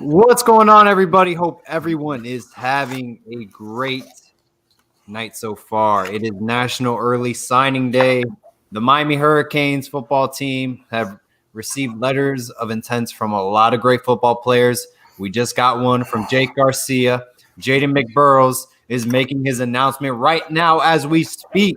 What's going on, everybody? Hope everyone is having a great night so far. It is National Early Signing Day. The Miami Hurricanes football team have received letters of intent from a lot of great football players. We just got one from Jake Garcia. Jaden McBurrows is making his announcement right now as we speak.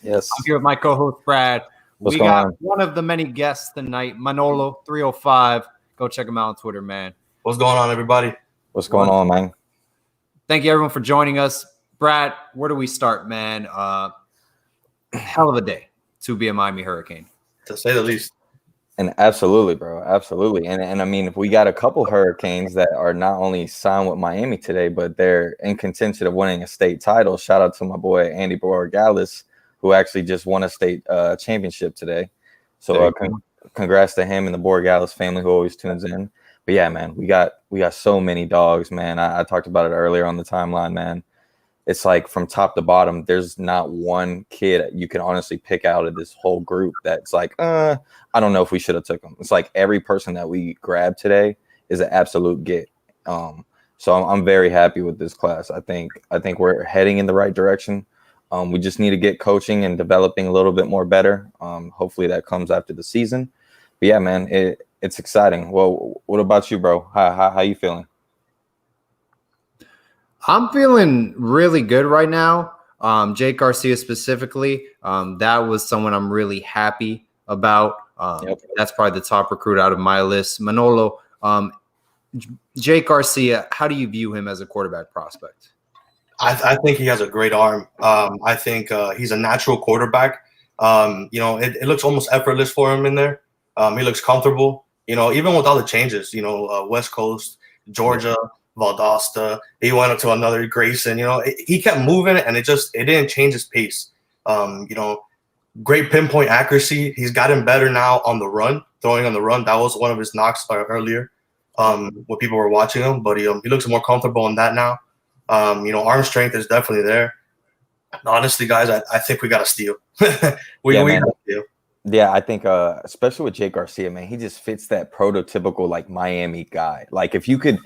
Yes. I'm here with my co-host, Brad. We got one of the many guests tonight, Manolo 305. Go check him out on Twitter, man. What's going on, everybody? What's going on, man? Thank you, everyone, for joining us. Brad, where do we start, man? Hell of a day to be a Miami Hurricane, to say the least. And absolutely, bro, absolutely. And I mean, if we got a couple Hurricanes that are not only signed with Miami today, but they're in contention of winning a state title. Shout out to my boy Andy Borgalis, who actually just won a state championship today. So congrats to him and the Borgalis family who always tunes in. But yeah, man, we got so many dogs, man. I talked about it earlier on the timeline, man. It's like from top to bottom, there's not one kid you can honestly pick out of this whole group that's like, I don't know if we should have took him. It's like every person that we grabbed today is an absolute get. So I'm very happy with this class. I think we're heading in the right direction. We just need to get coaching and developing a little bit more better. Hopefully that comes after the season. But yeah, man, it's exciting. Well, what about you, bro? How you feeling? I'm feeling really good right now. Jake Garcia specifically, that was someone I'm really happy about. That's probably the top recruit out of my list. Manolo, Jake Garcia, how do you view him as a quarterback prospect? I think he has a great arm. I think he's a natural quarterback. It looks almost effortless for him in there. He looks comfortable. Even with all the changes, West Coast, Georgia, Valdosta, he went up to another Grayson. He kept moving and it didn't change his pace. Great pinpoint accuracy. He's gotten better now on the run, throwing on the run. That was one of his knocks earlier when people were watching him. But he looks more comfortable in that now. Arm strength is definitely there. Honestly, guys, I think we got to steal. we got to steal. Yeah, I think especially with Jake Garcia, man, he just fits that prototypical like Miami guy. Like if you could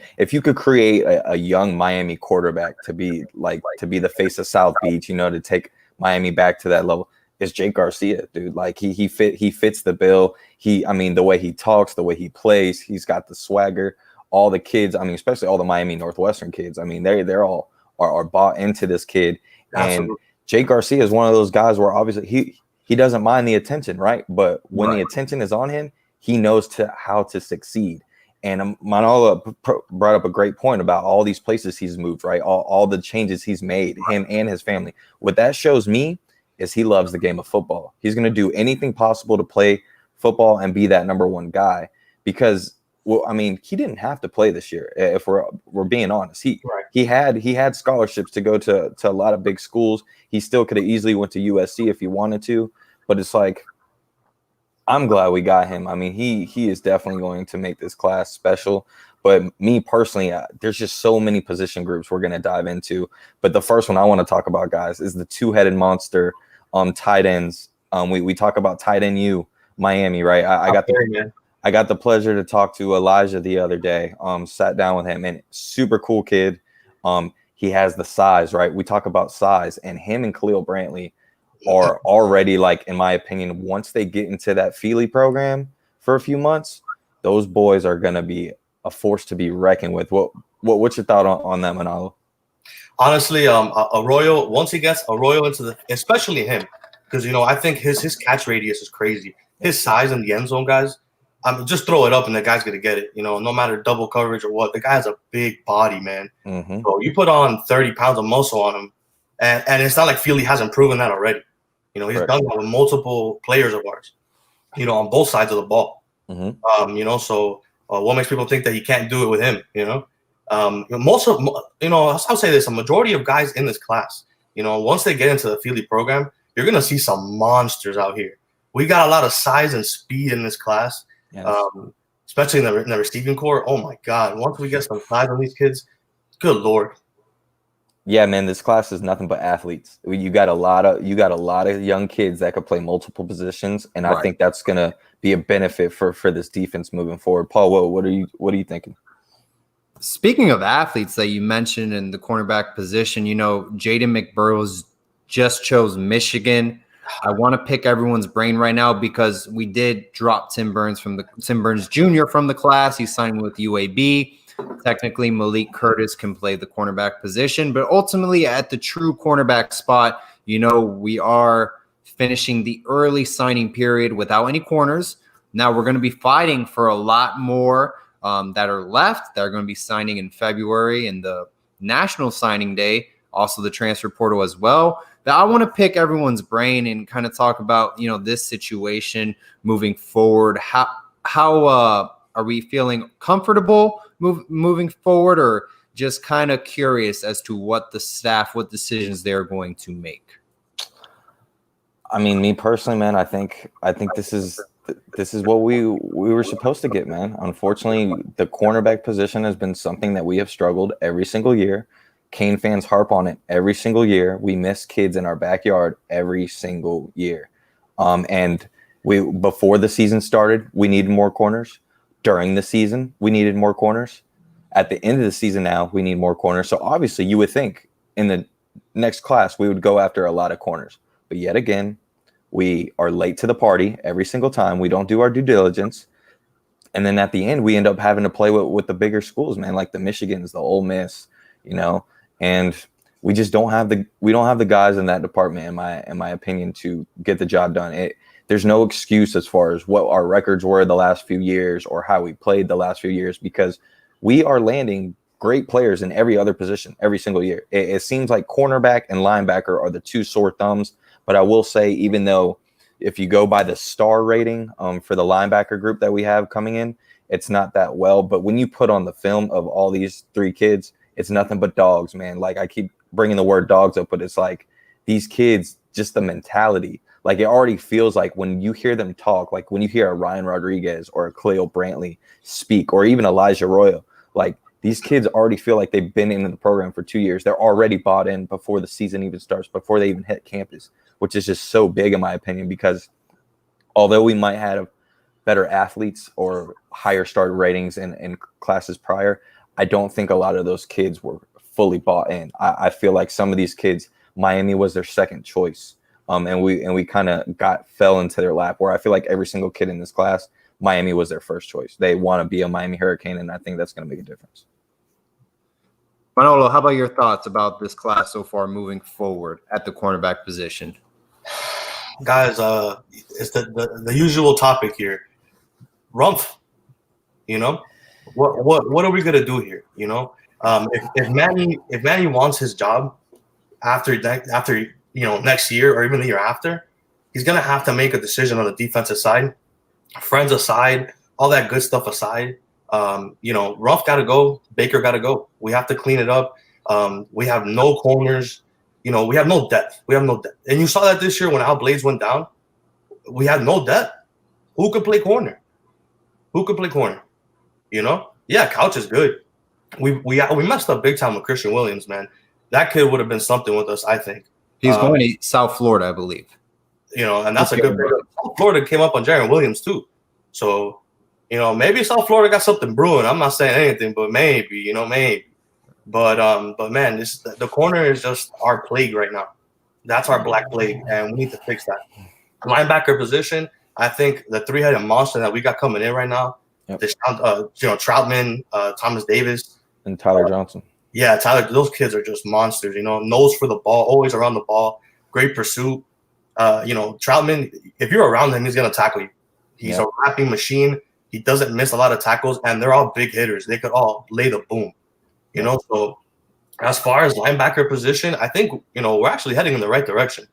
create a young Miami quarterback to be the face of South Beach, to take Miami back to that level, it's Jake Garcia, dude. Like he fits the bill. The way he talks, the way he plays, he's got the swagger. All the kids, especially all the Miami Northwestern kids, they're all are bought into this kid. Absolutely. And Jake Garcia is one of those guys where obviously he doesn't mind the attention, right? But when the attention is on him, he knows how to succeed. And Manolo brought up a great point about all these places he's moved, right? All the changes he's made, him and his family. What that shows me is he loves the game of football. He's going to do anything possible to play football and be that number one guy because, he didn't have to play this year. If we're being honest, he had scholarships to go to a lot of big schools. He still could have easily went to USC if he wanted to, but it's like, I'm glad we got him. He is definitely going to make this class special. But me personally, there's just so many position groups we're going to dive into. But the first one I want to talk about, guys, is the two-headed monster tight ends. We talk about tight end U, Miami, right? I got the pleasure to talk to Elijah the other day. Sat down with him, and super cool kid. He has the size, right? We talk about size, and him and Khalil Brantley are already, like, in my opinion, once they get into that Feely program for a few months, those boys are going to be a force to be reckoned with. What's your thought on that, Manolo? Honestly, Arroyo, once he gets Arroyo into especially him, because, I think his catch radius is crazy. His size in the end zone, guys, just throw it up and the guy's going to get it, no matter double coverage or what. The guy has a big body, man. Mm-hmm. So you put on 30 pounds of muscle on him, and it's not like Feely hasn't proven that already. He's done that with multiple players of ours, on both sides of the ball. Mm-hmm. So what makes people think that he can't do it with him, I'll say this, a majority of guys in this class, once they get into the Feely program, you're going to see some monsters out here. We got a lot of size and speed in this class. Yes. Especially in the receiving core. Oh my God! Once we get some size on these kids, good Lord. Yeah, man, this class is nothing but athletes. You got a lot of young kids that could play multiple positions, and I think that's gonna be a benefit for this defense moving forward. Paul, what are you thinking? Speaking of athletes that you mentioned in the cornerback position, Jaden McBurrows just chose Michigan. I want to pick everyone's brain right now because we did drop Tim Burns Jr. from the class. He's signing with UAB. Technically, Malik Curtis can play the cornerback position, but ultimately at the true cornerback spot, we are finishing the early signing period without any corners. Now we're going to be fighting for a lot more that are left that are going to be signing in February and the National Signing Day, also the transfer portal as well. But I want to pick everyone's brain and kind of talk about, this situation moving forward. How are we feeling comfortable moving forward, or just kind of curious as to what decisions they're going to make? I mean, me personally, man, I think this is what we were supposed to get, man. Unfortunately, the cornerback position has been something that we have struggled every single year. Cane fans harp on it every single year. We miss kids in our backyard every single year. And before the season started, we needed more corners. During the season, we needed more corners. At the end of the season now, we need more corners. So obviously you would think in the next class, we would go after a lot of corners. But yet again, we are late to the party every single time. We don't do our due diligence. And then at the end, we end up having to play with the bigger schools, man, like the Michigans, the Ole Miss, and we just don't have the guys in that department, in my opinion, to get the job done. There's no excuse as far as what our records were the last few years or how we played the last few years, because we are landing great players in every other position every single year. It seems like cornerback and linebacker are the two sore thumbs. But I will say, even though if you go by the star rating for the linebacker group that we have coming in, it's not that well. But when you put on the film of all these three kids, it's nothing but dogs, man. Like, I keep bringing the word dogs up, but it's like these kids, just the mentality. Like, it already feels like when you hear them talk, like when you hear a Ryan Rodriguez or a Khalil Brantley speak, or even Elijah Royal, like, these kids already feel like they've been in the program for 2 years. They're already bought in before the season even starts, before they even hit campus, which is just so big in my opinion, because although we might have better athletes or higher start ratings in classes prior, I don't think a lot of those kids were fully bought in. I feel like some of these kids, Miami was their second choice. And we kind of fell into their lap, where I feel like every single kid in this class, Miami was their first choice. They want to be a Miami Hurricane, and I think that's going to make a difference. Manolo, how about your thoughts about this class so far moving forward at the cornerback position? Guys, it's the usual topic here. Rumph, what are we gonna do here? If Manny wants his job after next year or even the year after, he's gonna have to make a decision on the defensive side. Friends aside, all that good stuff aside, Rumph got to go. Baker got to go. We have to clean it up. We have no corners. We have no depth. And you saw that this year when Al Blades went down. We had no depth. Who could play corner? Yeah, Couch is good. We messed up big time with Christian Williams, man. That kid would have been something with us, I think. He's going to South Florida, I believe. And that's a good pick. South Florida came up on Jaron Williams too. So, maybe South Florida got something brewing. I'm not saying anything, but maybe, maybe. But man, the corner is just our plague right now. That's our black plague, and we need to fix that. Linebacker position, I think the three-headed monster that we got coming in right now, Troutman, Thomas Davis, and Tyler Johnson. Yeah, Tyler, those kids are just monsters, nose for the ball, always around the ball, great pursuit. Troutman, if you're around him, he's going to tackle you. He's a rapping machine. He doesn't miss a lot of tackles, and they're all big hitters. They could all lay the boom, So as far as linebacker position, I think, we're actually heading in the right direction.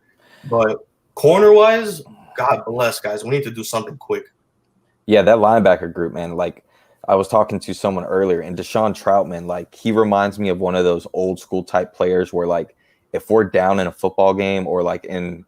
But corner-wise, God bless, guys. We need to do something quick. Yeah, that linebacker group, man, like I was talking to someone earlier, and Desean Troutman, like he reminds me of one of those old school type players where, like, if we're down in a football game or like in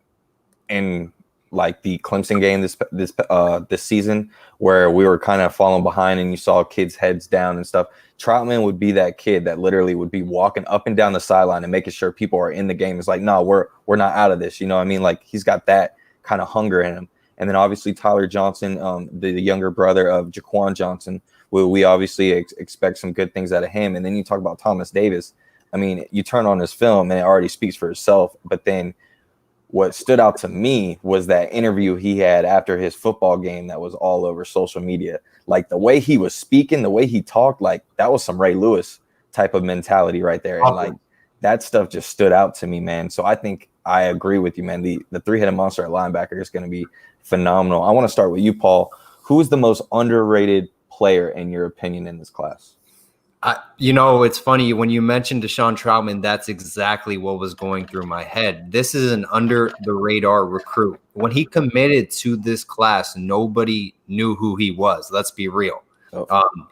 like the Clemson game this season where we were kind of falling behind and you saw kids' heads down and stuff, Troutman would be that kid that literally would be walking up and down the sideline and making sure people are in the game. It's like, no, we're not out of this. Like he's got that kind of hunger in him. And then obviously Tyler Johnson, the younger brother of Jaquan Johnson, we obviously expect some good things out of him. And then you talk about Thomas Davis. I mean, you turn on his film and it already speaks for itself. But then what stood out to me was that interview he had after his football game that was all over social media. Like the way he was speaking, the way he talked, like that was some Ray Lewis type of mentality right there. And like that stuff just stood out to me, man. So I think I agree with you, man. The three-headed monster at linebacker is going to be phenomenal. I want to start with you, Paul. Who is the most underrated player in your opinion in this class? It's funny when you mentioned Desean Troutman, that's exactly what was going through my head. This is an under the radar recruit. When he committed to this class, nobody knew who he was. Let's be real.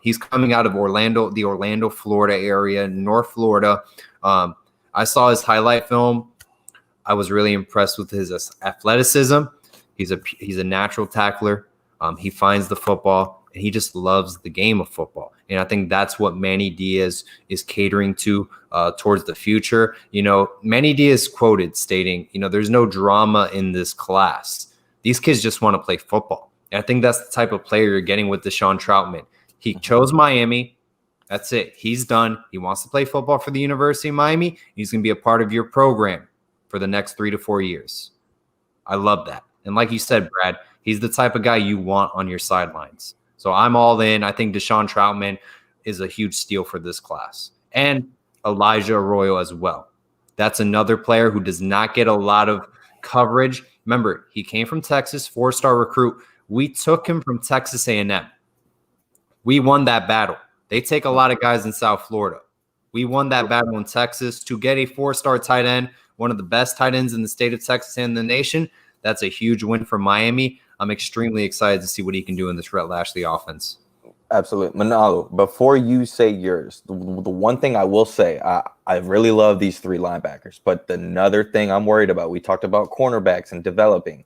He's coming out of Orlando, the Orlando, Florida area, North Florida. I saw his highlight film. I was really impressed with his athleticism. He's a natural tackler. He finds the football, and he just loves the game of football. And I think that's what Manny Diaz is catering to towards the future. Manny Diaz quoted stating, there's no drama in this class. These kids just want to play football. And I think that's the type of player you're getting with Desean Troutman. He chose Miami. That's it. He's done. He wants to play football for the University of Miami. He's going to be a part of your program for the next 3 to 4 years. I love that. And like you said, Brad, he's the type of guy you want on your sidelines. So I'm all in. I think Desean Troutman is a huge steal for this class. And Elijah Arroyo as well. That's another player who does not get a lot of coverage. Remember, he came from Texas, 4-star recruit. We took him from Texas A&M. We won that battle. They take a lot of guys in South Florida. We won that battle in Texas to get a 4-star tight end, one of the best tight ends in the state of Texas and the nation. That's a huge win for Miami. I'm extremely excited to see what he can do in this Rhett Lashley offense. Absolutely. Manalo, before you say yours, the one thing I will say, I really love these 3 linebackers, but another thing I'm worried about, we talked about cornerbacks and developing.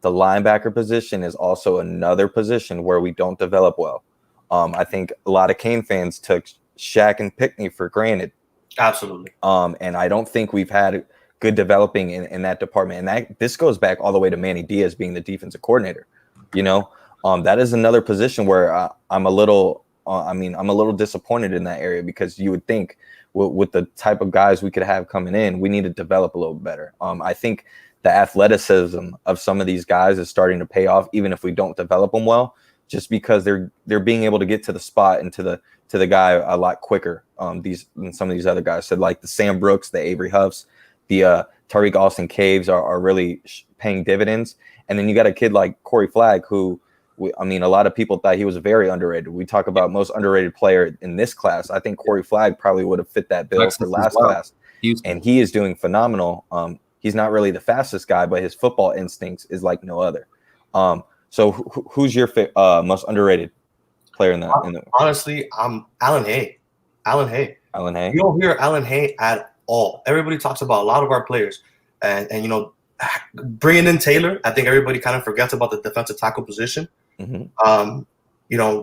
The linebacker position is also another position where we don't develop well. I think a lot of Kane fans took Shaq and Pickney for granted. Absolutely. And I don't think we've had good developing in that department. And this goes back all the way to Manny Diaz being the defensive coordinator. That is another position where I'm a little disappointed in that area, because you would think with the type of guys we could have coming in, we need to develop a little better. I think the athleticism of some of these guys is starting to pay off, even if we don't develop them well, just because they're being able to get to the spot and to the guy a lot quicker. Than some of these other guys said, like the Sam Brooks, the Avery Huffs, the Tariq Austin Caves are really paying dividends. And then you got a kid like Corey Flagg, who, a lot of people thought he was very underrated. We talk about most underrated player in this class. I think Corey Flagg probably would have fit that bill for last class. And he is doing phenomenal. He's not really the fastest guy, but his football instincts is like no other. So who's your most underrated player in the Honestly, I'm Alan Haye. Alan Haye. You don't hear Alan Haye at all. Everybody talks about a lot of our players, and bringing in Taylor, I think everybody kind of forgets about the defensive tackle position. Mm-hmm.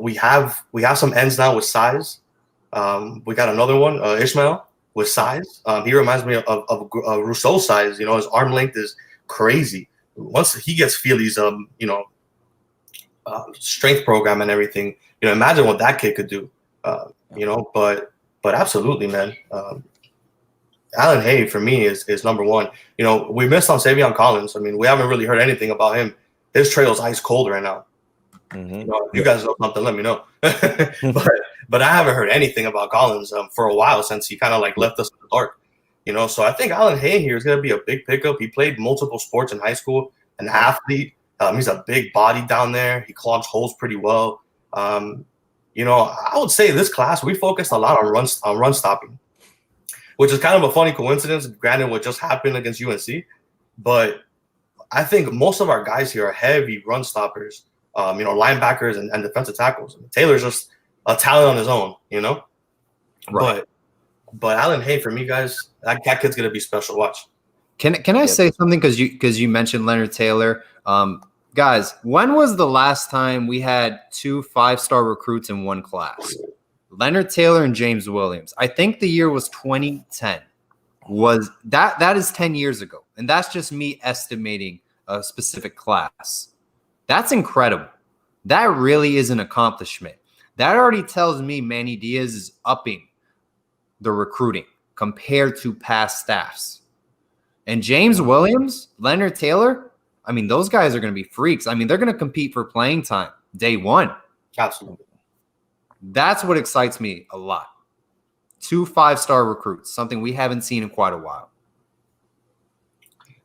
We have some ends now with size. We got another one, Ishmael, with size. He reminds me of Rousseau's size. His arm length is crazy. Once he gets Feely's strength program and everything, imagine what that kid could do. But absolutely, man. Alan Haye for me is number one. We missed on Savion Collins. We haven't really heard anything about him. His trail's ice cold right now. Mm-hmm. If you guys know something, let me know. but I haven't heard anything about Collins for a while, since he kind of left us in the dark. So I think Alan Haye here is going to be a big pickup. He played multiple sports in high school, an athlete. He's a big body down there. He clogs holes pretty well. I would say this class, we focused a lot on run stopping, which is kind of a funny coincidence, granted what just happened against UNC. But I think most of our guys here are heavy run stoppers, linebackers and defensive tackles. Taylor's just a talent on his own, Right. But Alan Haye, for me, guys, that kid's going to be special. Watch. Can I say something, because you mentioned Leonard Taylor? Guys, when was the last time we had 2 5-star recruits in one class? Leonard Taylor and James Williams. I think the year was 2010. That is 10 years ago. And that's just me estimating a specific class. That's incredible. That really is an accomplishment. That already tells me Manny Diaz is upping the recruiting compared to past staffs. And James Williams, Leonard Taylor, I mean, those guys are going to be freaks. I mean, they're going to compete for playing time day one. Absolutely. That's what excites me a lot. 2 5-star recruits, something we haven't seen in quite a while.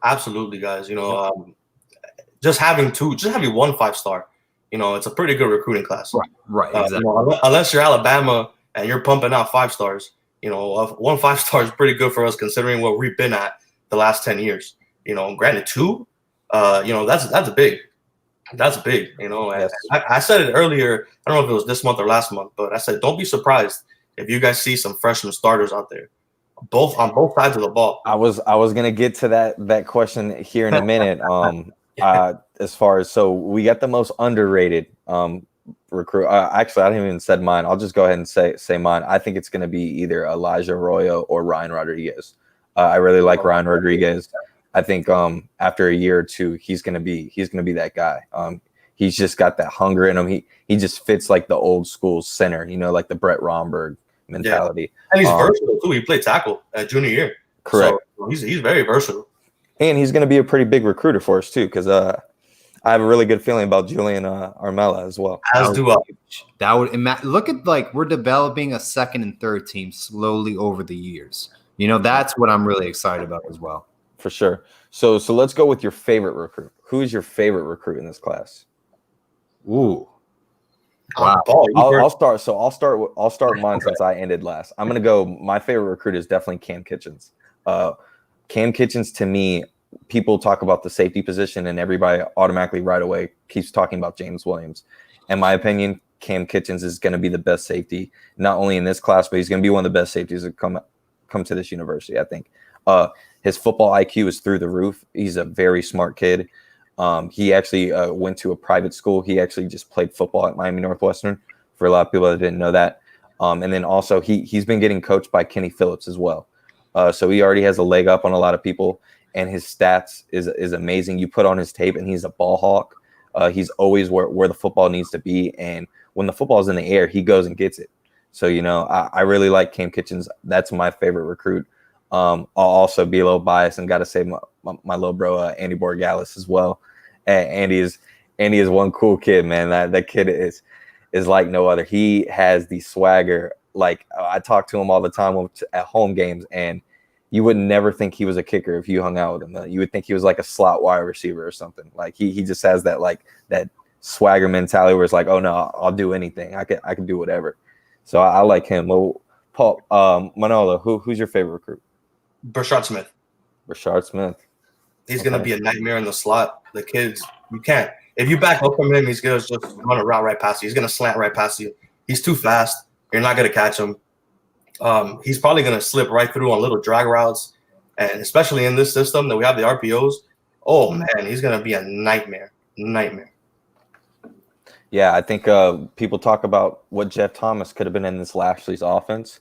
Absolutely, guys. Just having 1 5-star, it's a pretty good recruiting class. Right, exactly. Unless you're Alabama and you're pumping out 5 stars, 1 5-star is pretty good for us considering what we've been at the last 10 years. Granted 2, that's big. That's big. Yes. I said it earlier. I don't know if it was this month or last month, but I said don't be surprised if you guys see some freshman starters out there, on both sides of the ball. I was gonna get to that question here in a minute. As far as we got the most underrated recruit. Actually, I didn't even said mine. I'll just go ahead and say mine. I think it's gonna be either Elijah Arroyo or Ryan Rodriguez. I really like Ryan Rodriguez. I think after a year or two, he's gonna be that guy. He's just got that hunger in him. He just fits like the old school center, like the Brett Romberg mentality. Yeah. And he's versatile too. He played tackle at junior year. Correct. So he's very versatile. And he's going to be a pretty big recruiter for us too, because I have a really good feeling about Julian Armella as well. As do I. That would look at we're developing a second and third team slowly over the years. That's what I'm really excited about as well. For sure. So let's go with your favorite recruit. Who is your favorite recruit in this class? Ooh. Wow. I'll start. So I'll start mine since I ended last. I'm gonna go. My favorite recruit is definitely Cam Kitchens. Cam Kitchens, to me, people talk about the safety position, and everybody automatically right away keeps talking about James Williams. In my opinion, Cam Kitchens is going to be the best safety, not only in this class, but he's going to be one of the best safeties that come to this university. I think his football IQ is through the roof. He's a very smart kid. He actually went to a private school. He actually just played football at Miami Northwestern, for a lot of people that didn't know that. And then also he's been getting coached by Kenny Phillips as well. So he already has a leg up on a lot of people, and his stats is amazing. You put on his tape, and he's a ball hawk. He's always where the football needs to be, and when the football is in the air, he goes and gets it. So I really like Cam Kitchens. That's my favorite recruit. I'll also be a little biased and got to say my little bro Andy Borgalis as well. Andy is one cool kid, man. That kid is like no other. He has the swagger. Like I talk to him all the time at home games, and you would never think he was a kicker if you hung out with him. You would think he was like a slot wide receiver or something. Like he just has that that swagger mentality where it's like, oh no, I'll do anything. I can do whatever. So I like him. Well, Paul, Manolo, who's your favorite recruit? Brashard Smith. Brashard Smith. He's gonna be a nightmare in the slot. The kids, you can't. If you back up from him, he's gonna just run a route right past you. He's gonna slant right past you. He's too fast. You're not gonna catch him. He's probably gonna slip right through on little drag routes, and especially in this system that we have the RPOs. Oh man, he's gonna be a nightmare. Yeah, I think people talk about what Jeff Thomas could have been in this Lashley's offense,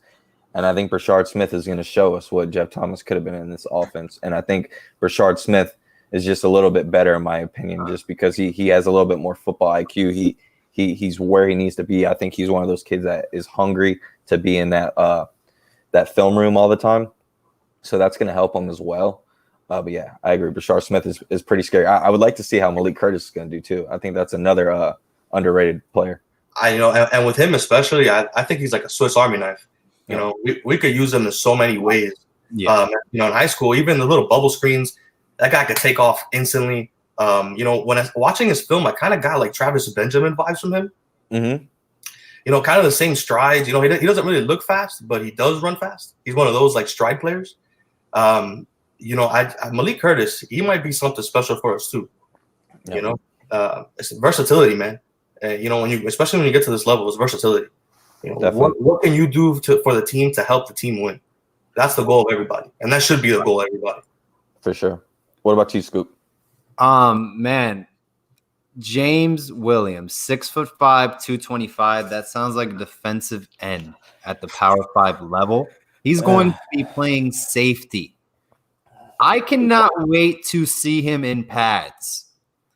and I think Brashard Smith is going to show us what Jeff Thomas could have been in this offense. And I think Brashard Smith is just a little bit better, in my opinion, just because he has a little bit more football IQ. He's where he needs to be. I think he's one of those kids that is hungry to be in that film room all the time. So that's going to help him as well. But yeah, I agree. Brashard Smith is pretty scary. I would like to see how Malik Curtis is going to do too. I think that's another underrated player. And with him especially, I think he's like a Swiss Army knife. We could use him in so many ways. Yeah. In high school, even the little bubble screens, that guy could take off instantly. When I watching his film, I kind of got like Travis Benjamin vibes from him. Mm-hmm. Kind of the same strides. He doesn't really look fast, but he does run fast. He's one of those like stride players. Malik Curtis, he might be something special for us too. Yeah. It's versatility, man. Especially when you get to this level, it's versatility. What can you do for the team to help the team win? That's the goal of everybody, and that should be the goal of everybody. For sure. What about you, Scoop? Man, James Williams, 6'5", 225. That sounds like a defensive end at the Power 5 level. He's going to be playing safety. I cannot wait to see him in pads.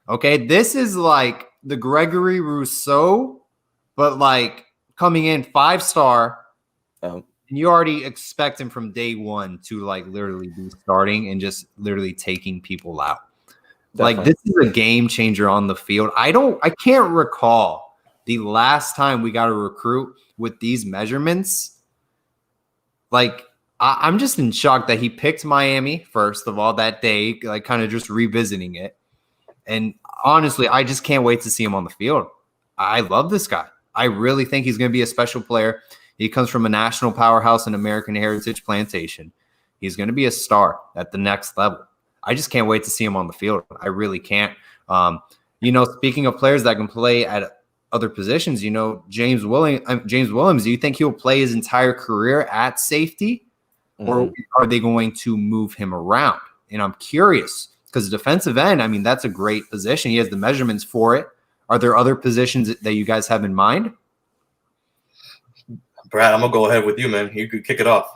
Okay, this is like the Gregory Rousseau, but like coming in 5-star, Um, and you already expect him from day one to like literally be starting and just literally taking people out. Like definitely. this is a game changer on the field. I can't recall the last time we got a recruit with these measurements. Like I'm just in shock that he picked Miami first of all that day, like kind of just revisiting it. And honestly, I just can't wait to see him on the field. I love this guy. I really think he's going to be a special player. He comes from a national powerhouse in American Heritage Plantation. He's going to be a star at the next level. I just can't wait to see him on the field. I really can't. Speaking of players that can play at other positions, James Williams, do you think he'll play his entire career at safety, or are they going to move him around? And I'm curious because defensive end, I mean, that's a great position. He has the measurements for it. Are there other positions that you guys have in mind? Brad, I'm going to go ahead with you, man. You could kick it off.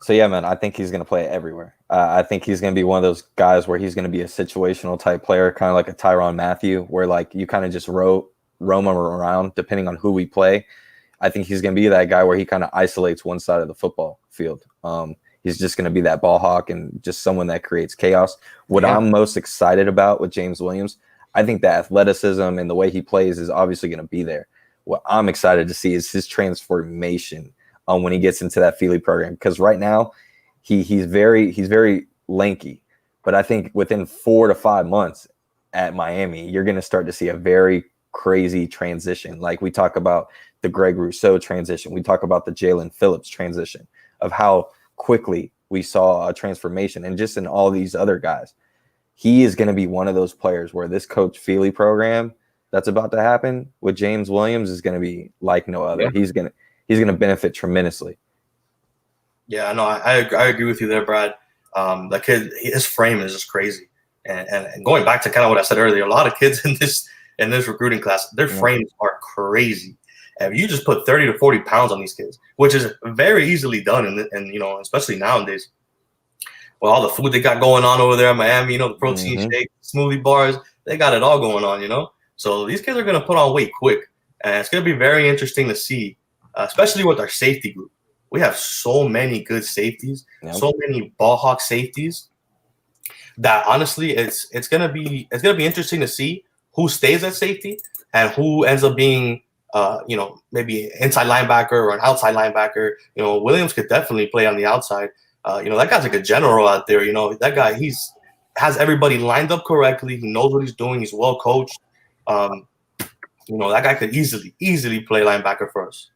So, yeah, man, I think he's going to play everywhere. I think he's going to be one of those guys where he's going to be a situational type player, kind of like a Tyrann Mathieu, where like you kind of just roam him around depending on who we play. I think he's going to be that guy where he kind of isolates one side of the football field. He's just going to be that ball hawk and just someone that creates chaos. What I'm most excited about with James Williams, I think the athleticism and the way he plays is obviously going to be there. What I'm excited to see is his transformation when he gets into that Feely program. Because right now, he's very lanky. But I think within 4 to 5 months at Miami, you're going to start to see a very crazy transition. Like we talk about the Greg Rousseau transition. We talk about the Jalen Phillips transition of how quickly we saw a transformation. And just in all these other guys, he is going to be one of those players where this Coach Feely program that's about to happen with James Williams is going to be like no other. Yeah. He's going to benefit tremendously. Yeah, no, I agree with you there, Brad. The kid, his frame is just crazy. And going back to kind of what I said earlier, a lot of kids in this recruiting class, their frames are crazy. And you just put 30 to 40 pounds on these kids, which is very easily done, and especially nowadays. With all the food they got going on over there in Miami, the protein shake, smoothie bars, they got it all going on, So these kids are going to put on weight quick. And it's going to be very interesting to see, especially with our safety group. We have so many good safeties, so many ball hawk safeties that honestly it's going to be interesting to see who stays at safety and who ends up being maybe inside linebacker or an outside linebacker. Williams could definitely play on the outside. That guy's like a general out there. That guy, has everybody lined up correctly. He knows what he's doing. He's well coached. That guy could easily play linebacker for us.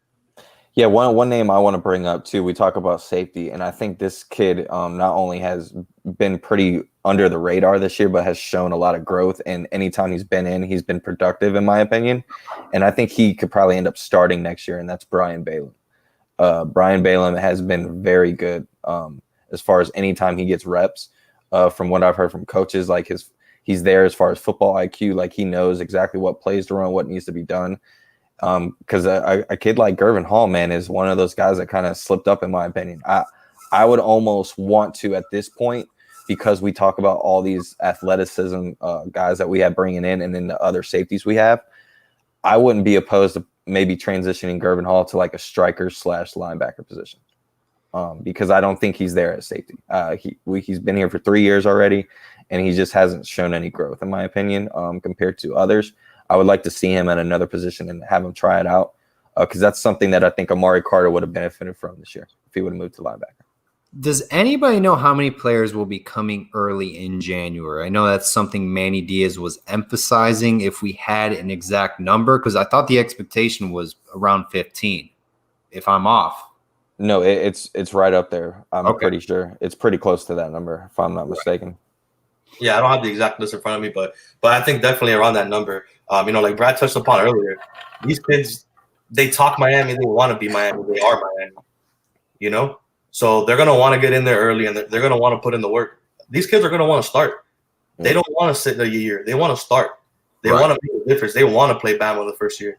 Yeah, one name I want to bring up too. We talk about safety, and I think this kid not only has been pretty under the radar this year, but has shown a lot of growth. And anytime he's been in, he's been productive, in my opinion. And I think he could probably end up starting next year, and that's Brian Balaam. Brian Balaam has been very good as far as anytime he gets reps. From what I've heard from coaches, like he's there as far as football IQ. Like he knows exactly what plays to run, what needs to be done. Because a kid like Gervin Hall, man, is one of those guys that kind of slipped up, in my opinion. I would almost want to, at this point, because we talk about all these athleticism guys that we have bringing in and then the other safeties we have, I wouldn't be opposed to maybe transitioning Gervin Hall to like a striker / linebacker position. Because I don't think he's there at safety. He's been here for 3 years already, and he just hasn't shown any growth, in my opinion, compared to others. I would like to see him at another position and have him try it out, because that's something that I think Amari Carter would have benefited from this year if he would have moved to linebacker. Does anybody know how many players will be coming early in January? I know that's something Manny Diaz was emphasizing, if we had an exact number, because I thought the expectation was around 15, if I'm off. No, it's right up there. I'm pretty sure it's pretty close to that number, if I'm not mistaken. Yeah, I don't have the exact list in front of me, but I think definitely around that number. Like Brad touched upon earlier, these kids, they talk Miami, they want to be Miami, they are Miami. So they're gonna want to get in there early, and they're gonna want to put in the work. These kids are gonna want to start. They don't want to sit a year. They want to start. They want to make a difference. They want to play Bama the first year.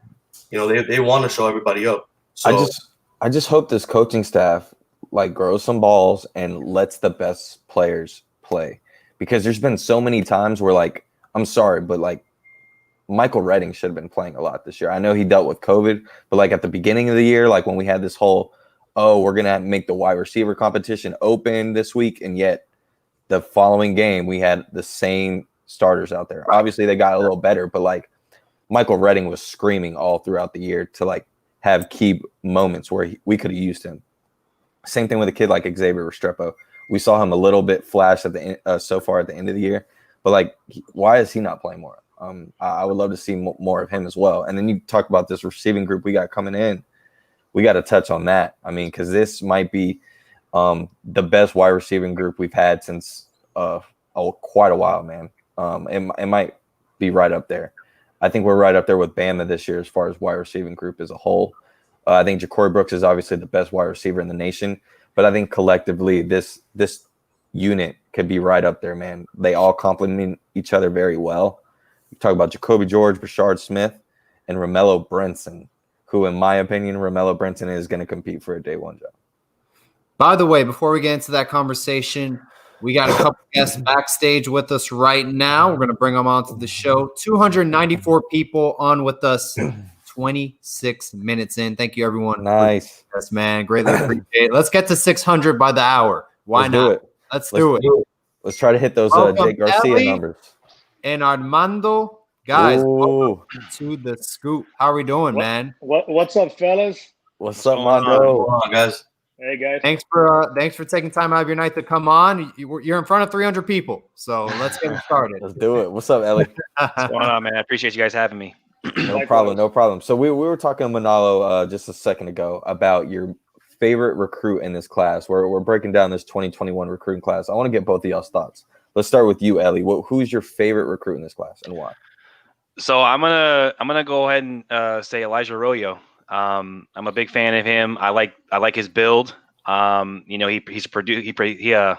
They want to show everybody up. So I just hope this coaching staff like grows some balls and lets the best players play, because there's been so many times where, like, I'm sorry, but like Michael Redding should have been playing a lot this year. I know he dealt with COVID, but like at the beginning of the year, like when we had this whole, we're going to make the wide receiver competition open this week, and yet the following game we had the same starters out there. Obviously they got a little better, but like Michael Redding was screaming all throughout the year to like have key moments where we could have used him. Same thing with a kid like Xavier Restrepo. We saw him a little bit flash at the so far at the end of the year, but like, why is he not playing more? I would love to see more of him as well. And then you talk about this receiving group we got coming in. We got to touch on that. I mean, because this might be the best wide receiving group we've had since quite a while, man. It might be right up there. I think we're right up there with Bama this year as far as wide receiving group as a whole. I think Ja'Cory Brooks is obviously the best wide receiver in the nation, but I think collectively this unit could be right up there, man. They all complement each other very well. You talk about Jacoby George, Brashard Smith, and Romello Brinson, who, in my opinion, Romello Brinson is going to compete for a day one job. By the way, before we get into that conversation, we got a couple guests backstage with us right now. We're going to bring them onto the show. 294 people on with us, 26 minutes in. Thank you, everyone. Nice. Yes, man. Greatly appreciate it. Let's get to 600 by the hour. Why Let's not? do it. Let's do it. Let's try to hit those Jake Garcia Ellie numbers. And Armando. Guys, Ooh. welcome to the scoop. How are we doing, man? What's up, fellas? What's up, Mondo? What's going on, guys? Hey, guys. Thanks for taking time out of your night to come on. You're in front of 300 people, so let's get started. Let's do it. What's up, Ellie? What's going on, man? I appreciate you guys having me. No problem. So we were talking to Manalo just a second ago about your favorite recruit in this class. We're breaking down this 2021 recruiting class. I want to get both of y'all's thoughts. Let's start with you, Ellie. Who's your favorite recruit in this class and why? So I'm gonna go ahead and say Elijah Arroyo. I'm a big fan of him. I like his build. He's a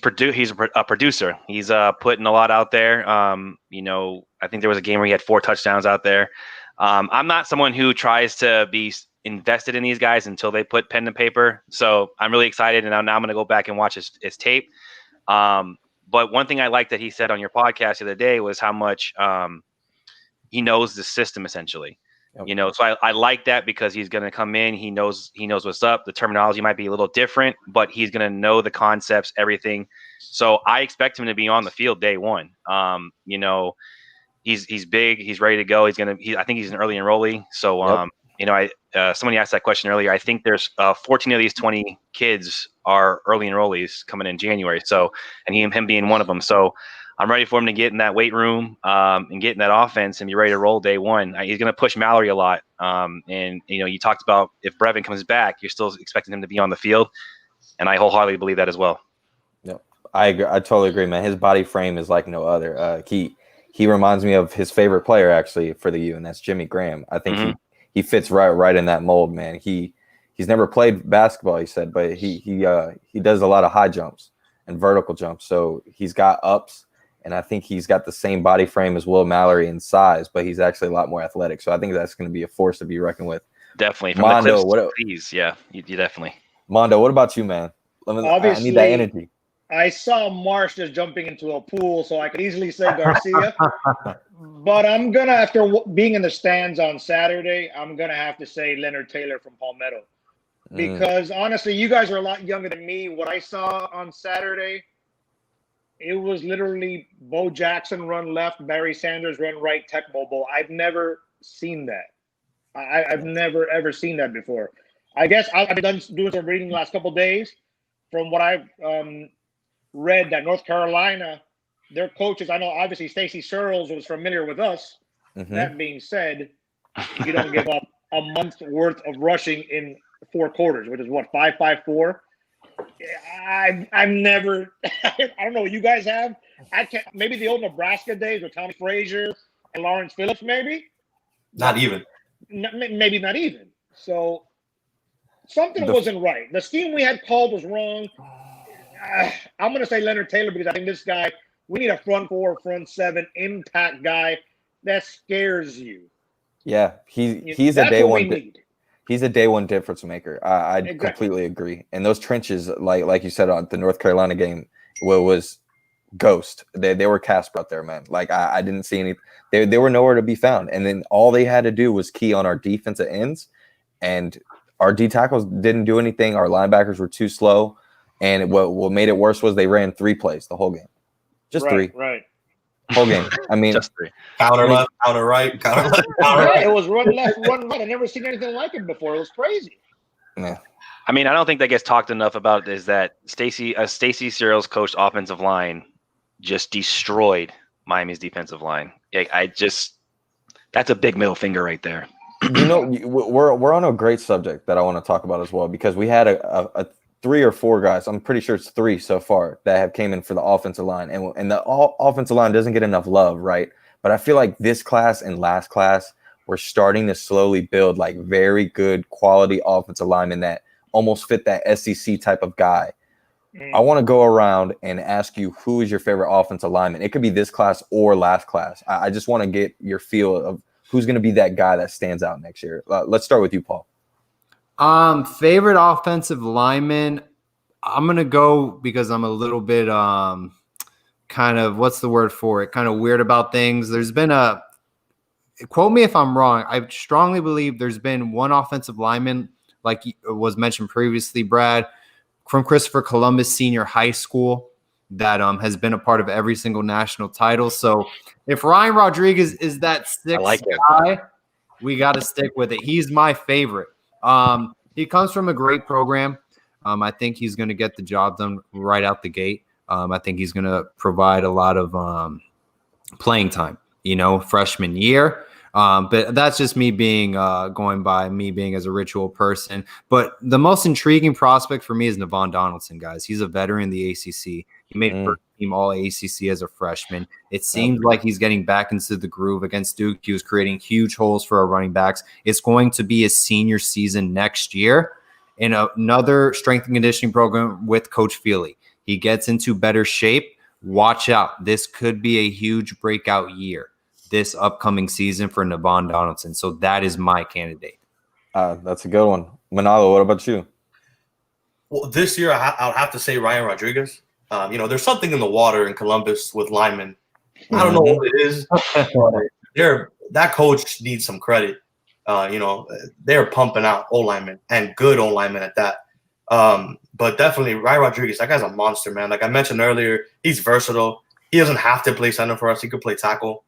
producer. He's putting a lot out there. I think there was a game where he had 4 touchdowns out there. I'm not someone who tries to be invested in these guys until they put pen to paper. So I'm really excited, and now I'm going to go back and watch his tape. But one thing I liked that he said on your podcast the other day was how much he knows the system essentially. Yep. So I like that because he's going to come in. He knows what's up. The terminology might be a little different, but he's going to know the concepts, everything. So I expect him to be on the field day one. He's big. He's ready to go. I think he's an early enrollee. So, yep. Somebody asked that question earlier. I think there's 14 of these 20 kids are early enrollees coming in January. So, and him being one of them. So I'm ready for him to get in that weight room and get in that offense and be ready to roll day one. He's going to push Mallory a lot. You talked about if Brevin comes back, you're still expecting him to be on the field. And I wholeheartedly believe that as well. Yep. I agree. I totally agree, man. His body frame is like no other. He reminds me of his favorite player actually for the U, and that's Jimmy Graham. I think he fits right in that mold, man. He's never played basketball, he said, but he does a lot of high jumps and vertical jumps. So he's got ups, and I think he's got the same body frame as Will Mallory in size, but he's actually a lot more athletic. So I think that's going to be a force to be reckoned with. Definitely. From Mondo, the Clips, please. Yeah, you definitely. Mondo, what about you, man? I need that energy. I saw Marsh just jumping into a pool, so I could easily say Garcia. But I'm going to, after being in the stands on Saturday, I'm going to have to say Leonard Taylor from Palmetto. Because, honestly, you guys are a lot younger than me. What I saw on Saturday, it was literally Bo Jackson run left, Barry Sanders run right, tech mobile. I've never seen that. I've never, ever seen that before. I guess I've been doing some reading the last couple of days. From what I've read, that North Carolina, their coaches, I know obviously Stacey Searles was familiar with us. That being said, you don't give up a month's worth of rushing in 4 quarters, which is what, 5.54. I've never, I don't know what you guys have. I can't, maybe the old Nebraska days with Tommy Frazier and Lawrence Phillips, maybe. Not even. Maybe not even. So something wasn't right. The scheme we had called was wrong. I'm going to say Leonard Taylor because I think this guy, we need a front 4, front 7 impact guy that scares you. Yeah, he's a day one. He's a day one difference maker. I completely agree. And those trenches, like you said on the North Carolina game, was ghost. They were Casper out there, man. Like I didn't see any. They were nowhere to be found. And then all they had to do was key on our defensive ends, and our D tackles didn't do anything. Our linebackers were too slow, and what made it worse was they ran 3 plays the whole game, just 3. Right. Whole game. I mean, Just 3. Counter left, counter right, counter left, counter Yeah, right. it was run left, run right. I never seen anything like it before. It was crazy. yeah. I mean, I don't think that gets talked enough about is that Stacy Searles coached offensive line just destroyed Miami's defensive line. That's a big middle finger right there. You know, we're on a great subject that I want to talk about as well, because we had a 3 or 4 guys. I'm pretty sure it's 3 so far that have came in for the offensive line, and the offensive line doesn't get enough love, right? But I feel like this class and last class, we're starting to slowly build like very good quality offensive linemen that almost fit that SEC type of guy. I want to go around and ask you, who is your favorite offensive lineman? It could be this class or last class. I just want to get your feel of who's going to be that guy that stands out next year. Let's start with you, Paul. Favorite offensive lineman, I'm going to go because I'm a little bit kind of, what's the word for it, kind of weird about things. There's been quote me if I'm wrong, I strongly believe there's been one offensive lineman, like was mentioned previously, Brad, from Christopher Columbus Senior High School, that has been a part of every single national title. So if Ryan Rodriguez is that 6th guy, we got to stick with it. He's my favorite. He comes from a great program. I think he's going to get the job done right out the gate. I think he's going to provide a lot of playing time, freshman year. But that's just me being going by me being as a ritual person. But the most intriguing prospect for me is Navon Donaldson, guys. He's a veteran in the ACC. He made first team all ACC as a freshman. It seems like he's getting back into the groove against Duke. He was creating huge holes for our running backs. It's going to be his senior season next year in another strength and conditioning program with Coach Feely. He gets into better shape. Watch out. This could be a huge breakout year this upcoming season for Navon Donaldson. So that is my candidate. That's a good one. Manalo, what about you? Well, this year I'll have to say Ryan Rodriguez. There's something in the water in Columbus with linemen. I don't know what it is. That coach needs some credit. They're pumping out O-linemen, and good O-linemen at that. But definitely Ryan Rodriguez, that guy's a monster, man. Like I mentioned earlier, he's versatile. He doesn't have to play center for us. He could play tackle.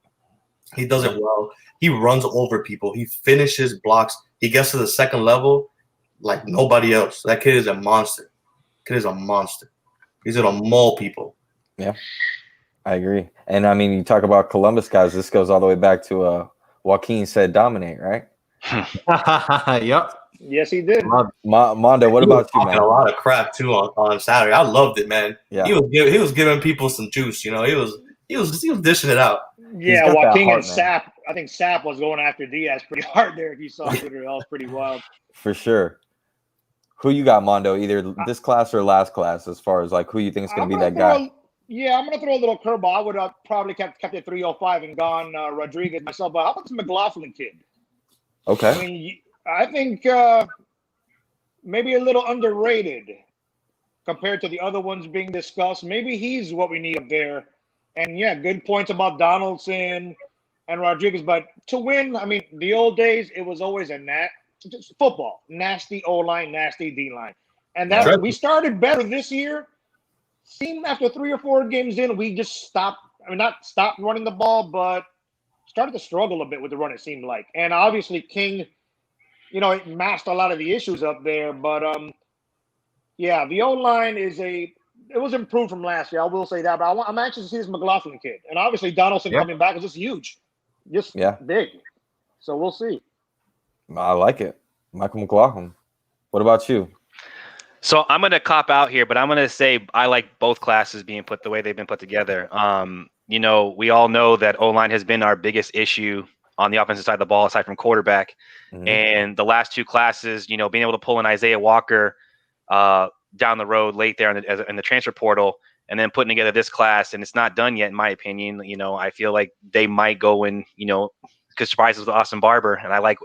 He does it well. He runs over people. He finishes blocks. He gets to the second level like nobody else. That kid is a monster. He's going to maul people. Yeah, I agree. And, I mean, you talk about Columbus guys. This goes all the way back to Joaquin said dominate, right? Yep. Yes, he did. Mondo, what about you, man? A lot of crap, too, on Saturday. I loved it, man. Yeah. He was giving people some juice. He was dishing it out. Yeah, Joaquin and Sapp. I think Sapp was going after Diaz pretty hard there. If you saw Twitter, that was pretty wild. For sure. Who you got, Mondo? Either this class or last class, as far as like who you think is going to be that guy? I'm going to throw a little curveball. I would have probably kept it 305 and gone Rodriguez myself. But how about this McLaughlin kid? Okay. I mean, I think maybe a little underrated compared to the other ones being discussed. Maybe he's what we need up there. And, yeah, good points about Donaldson and Rodriguez. But to win, I mean, the old days, it was always just football. Nasty O-line, nasty D-line. And we started better this year. Seemed after 3 or 4 games in, we just stopped. I mean, not stopped running the ball, but started to struggle a bit with the run, it seemed like. And obviously, King, it masked a lot of the issues up there. But, yeah, the O-line it was improved from last year. I will say that. But I'm anxious to see this McLaughlin kid. And obviously, Donaldson coming back is just huge. Just big. So we'll see. I like it. Michael McLaughlin. What about you? So I'm going to cop out here, but I'm going to say I like both classes being put the way they've been put together. We all know that O-line has been our biggest issue on the offensive side of the ball, aside from quarterback. Mm-hmm. And the last 2 classes, being able to pull in Isaiah Walker down the road late there in the transfer portal, and then putting together this class, and it's not done yet, in my opinion. I feel like they might go in, because surprises with Austin Barber, and I like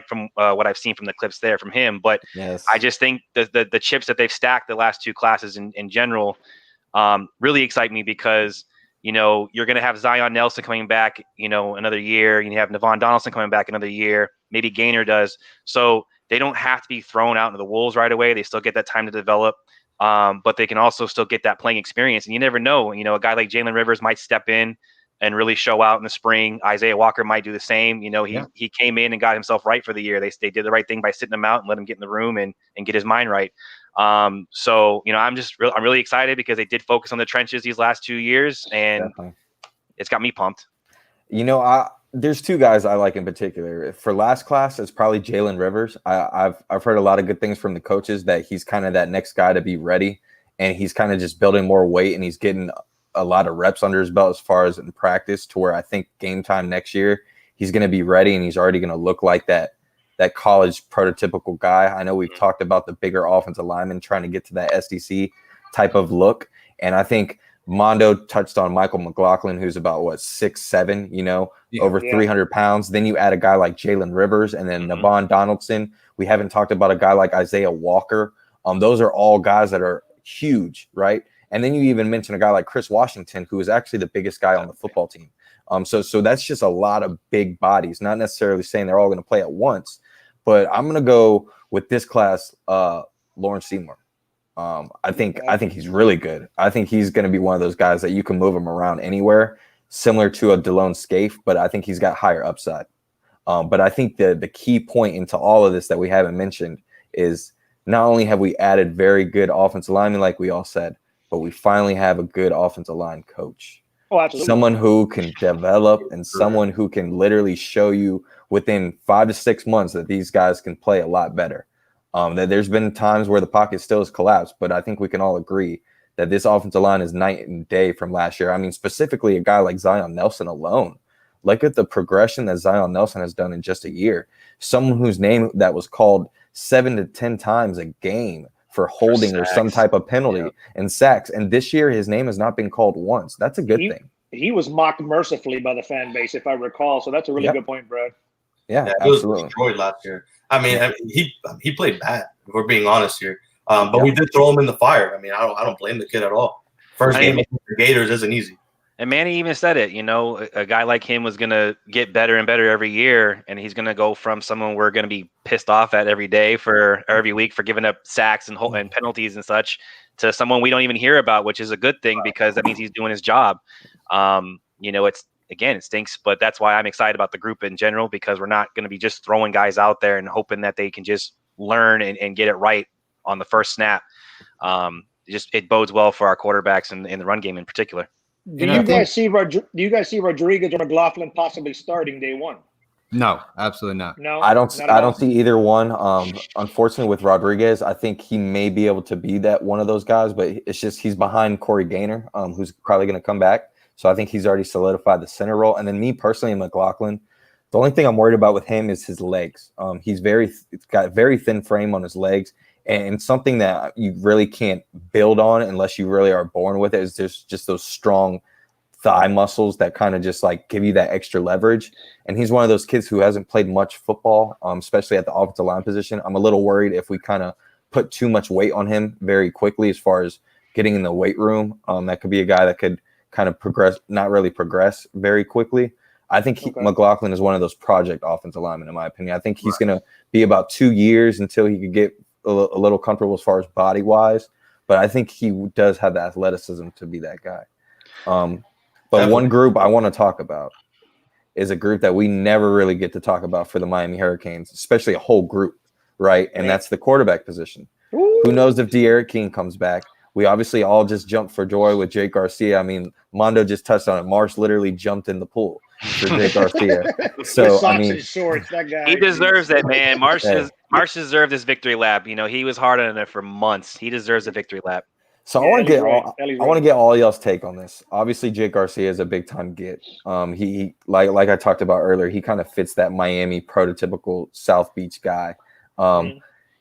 from what I've seen from the clips there from him. But yes. I just think the chips that they've stacked the last 2 classes in general, really excite me because, you know, you're going to have Zion Nelson coming back, you know, another year. You have Navon Donaldson coming back another year. Maybe Gaynor does. So they don't have to be thrown out into the wolves right away. They still get that time to develop. But they can also still get that playing experience. And you never know, you know, a guy like Jalen Rivers might step in and really show out in the spring. Isaiah Walker might do the same. You know, he came in and got himself right for the year. They did the right thing by sitting him out and let him get in the room and get his mind right. So, you know, I'm really excited because they did focus on the trenches these last 2 years, and it's got me pumped. You know, there's two guys I like in particular. For last class, it's probably Jalen Rivers. I've heard a lot of good things from the coaches that he's kind of that next guy to be ready, and he's kind of just building more weight, and he's getting a lot of reps under his belt as far as in practice, to where I think game time next year he's going to be ready, and he's already going to look like that college prototypical guy. I know we've talked about the bigger offensive lineman trying to get to that SDC type of look, and I think Mondo touched on Michael McLaughlin, who's about 6'7", you know, over 300 pounds. Then you add a guy like Jalen Rivers, and then Navon Donaldson. We haven't talked about a guy like Isaiah Walker. Those are all guys that are huge, right? And then you even mentioned a guy like Chris Washington, who is actually the biggest guy on the football team. So that's just a lot of big bodies. Not necessarily saying they're all going to play at once, but I'm going to go with this class, Lawrence Seymour. I think he's really good. I think he's going to be one of those guys that you can move him around anywhere, similar to a Delone Scaife, but I think he's got higher upside. But I think the key point into all of this that we haven't mentioned is not only have we added very good offensive linemen, like we all said, but we finally have a good offensive line coach. Oh, absolutely. Someone who can develop and someone who can literally show you within 5 to 6 months that these guys can play a lot better. That there's been times where the pocket still has collapsed, but I think we can all agree that this offensive line is night and day from last year. I mean, specifically a guy like Zion Nelson alone. Look at the progression that Zion Nelson has done in just a year. Someone whose name that was called 7 to 10 times a game for holding or some type of penalty and sacks. And this year, his name has not been called once. That's a good thing. He was mocked mercifully by the fan base, if I recall. So that's a really good point, Brad. Yeah, he was absolutely. destroyed last year. I mean, he played bad, if we're being honest here. But we did throw him in the fire. I mean, I don't blame the kid at all. First game against the Gators isn't easy. And Manny even said it, you know, a guy like him was going to get better and better every year. And he's going to go from someone we're going to be pissed off at every day or every week for giving up sacks and penalties and such to someone we don't even hear about, which is a good thing because that means he's doing his job. You know, it stinks, but that's why I'm excited about the group in general, because we're not going to be just throwing guys out there and hoping that they can just learn and get it right on the first snap. It bodes well for our quarterbacks and in the run game in particular. Do you guys see Rodriguez or McLaughlin possibly starting day one? No, absolutely not. No, I don't see either one. Unfortunately, with Rodriguez, I think he may be able to be that one of those guys, but it's just he's behind Corey Gaynor, who's probably going to come back. So I think he's already solidified the center role. And then me personally, McLaughlin, the only thing I'm worried about with him is his legs. He's got very thin frame on his legs, and something that you really can't build on unless you really are born with it is just those strong thigh muscles that kind of just like give you that extra leverage. And he's one of those kids who hasn't played much football, especially at the offensive line position. I'm a little worried if we kind of put too much weight on him very quickly as far as getting in the weight room. That could be a guy that could kind of not really progress very quickly. I think McLaughlin is one of those project offensive linemen, in my opinion. I think he's going to be about 2 years until he could get a little comfortable as far as body wise, but I think he does have the athleticism to be that guy. But one group I want to talk about is a group that we never really get to talk about for the Miami Hurricanes, especially a whole group, right? And that's the quarterback position. Ooh. Who knows if D'Eriq King comes back? We obviously all just jumped for joy with Jake Garcia. I mean, Mondo just touched on it. Marsh literally jumped in the pool for Jake Garcia. So I mean, shorts, that guy. He deserves it, man. Marsh deserved this victory lap. You know, he was hard on it for months. He deserves a victory lap. So I want to get all y'all's take on this. Obviously, Jake Garcia is a big time get. He like I talked about earlier, he kind of fits that Miami prototypical South Beach guy.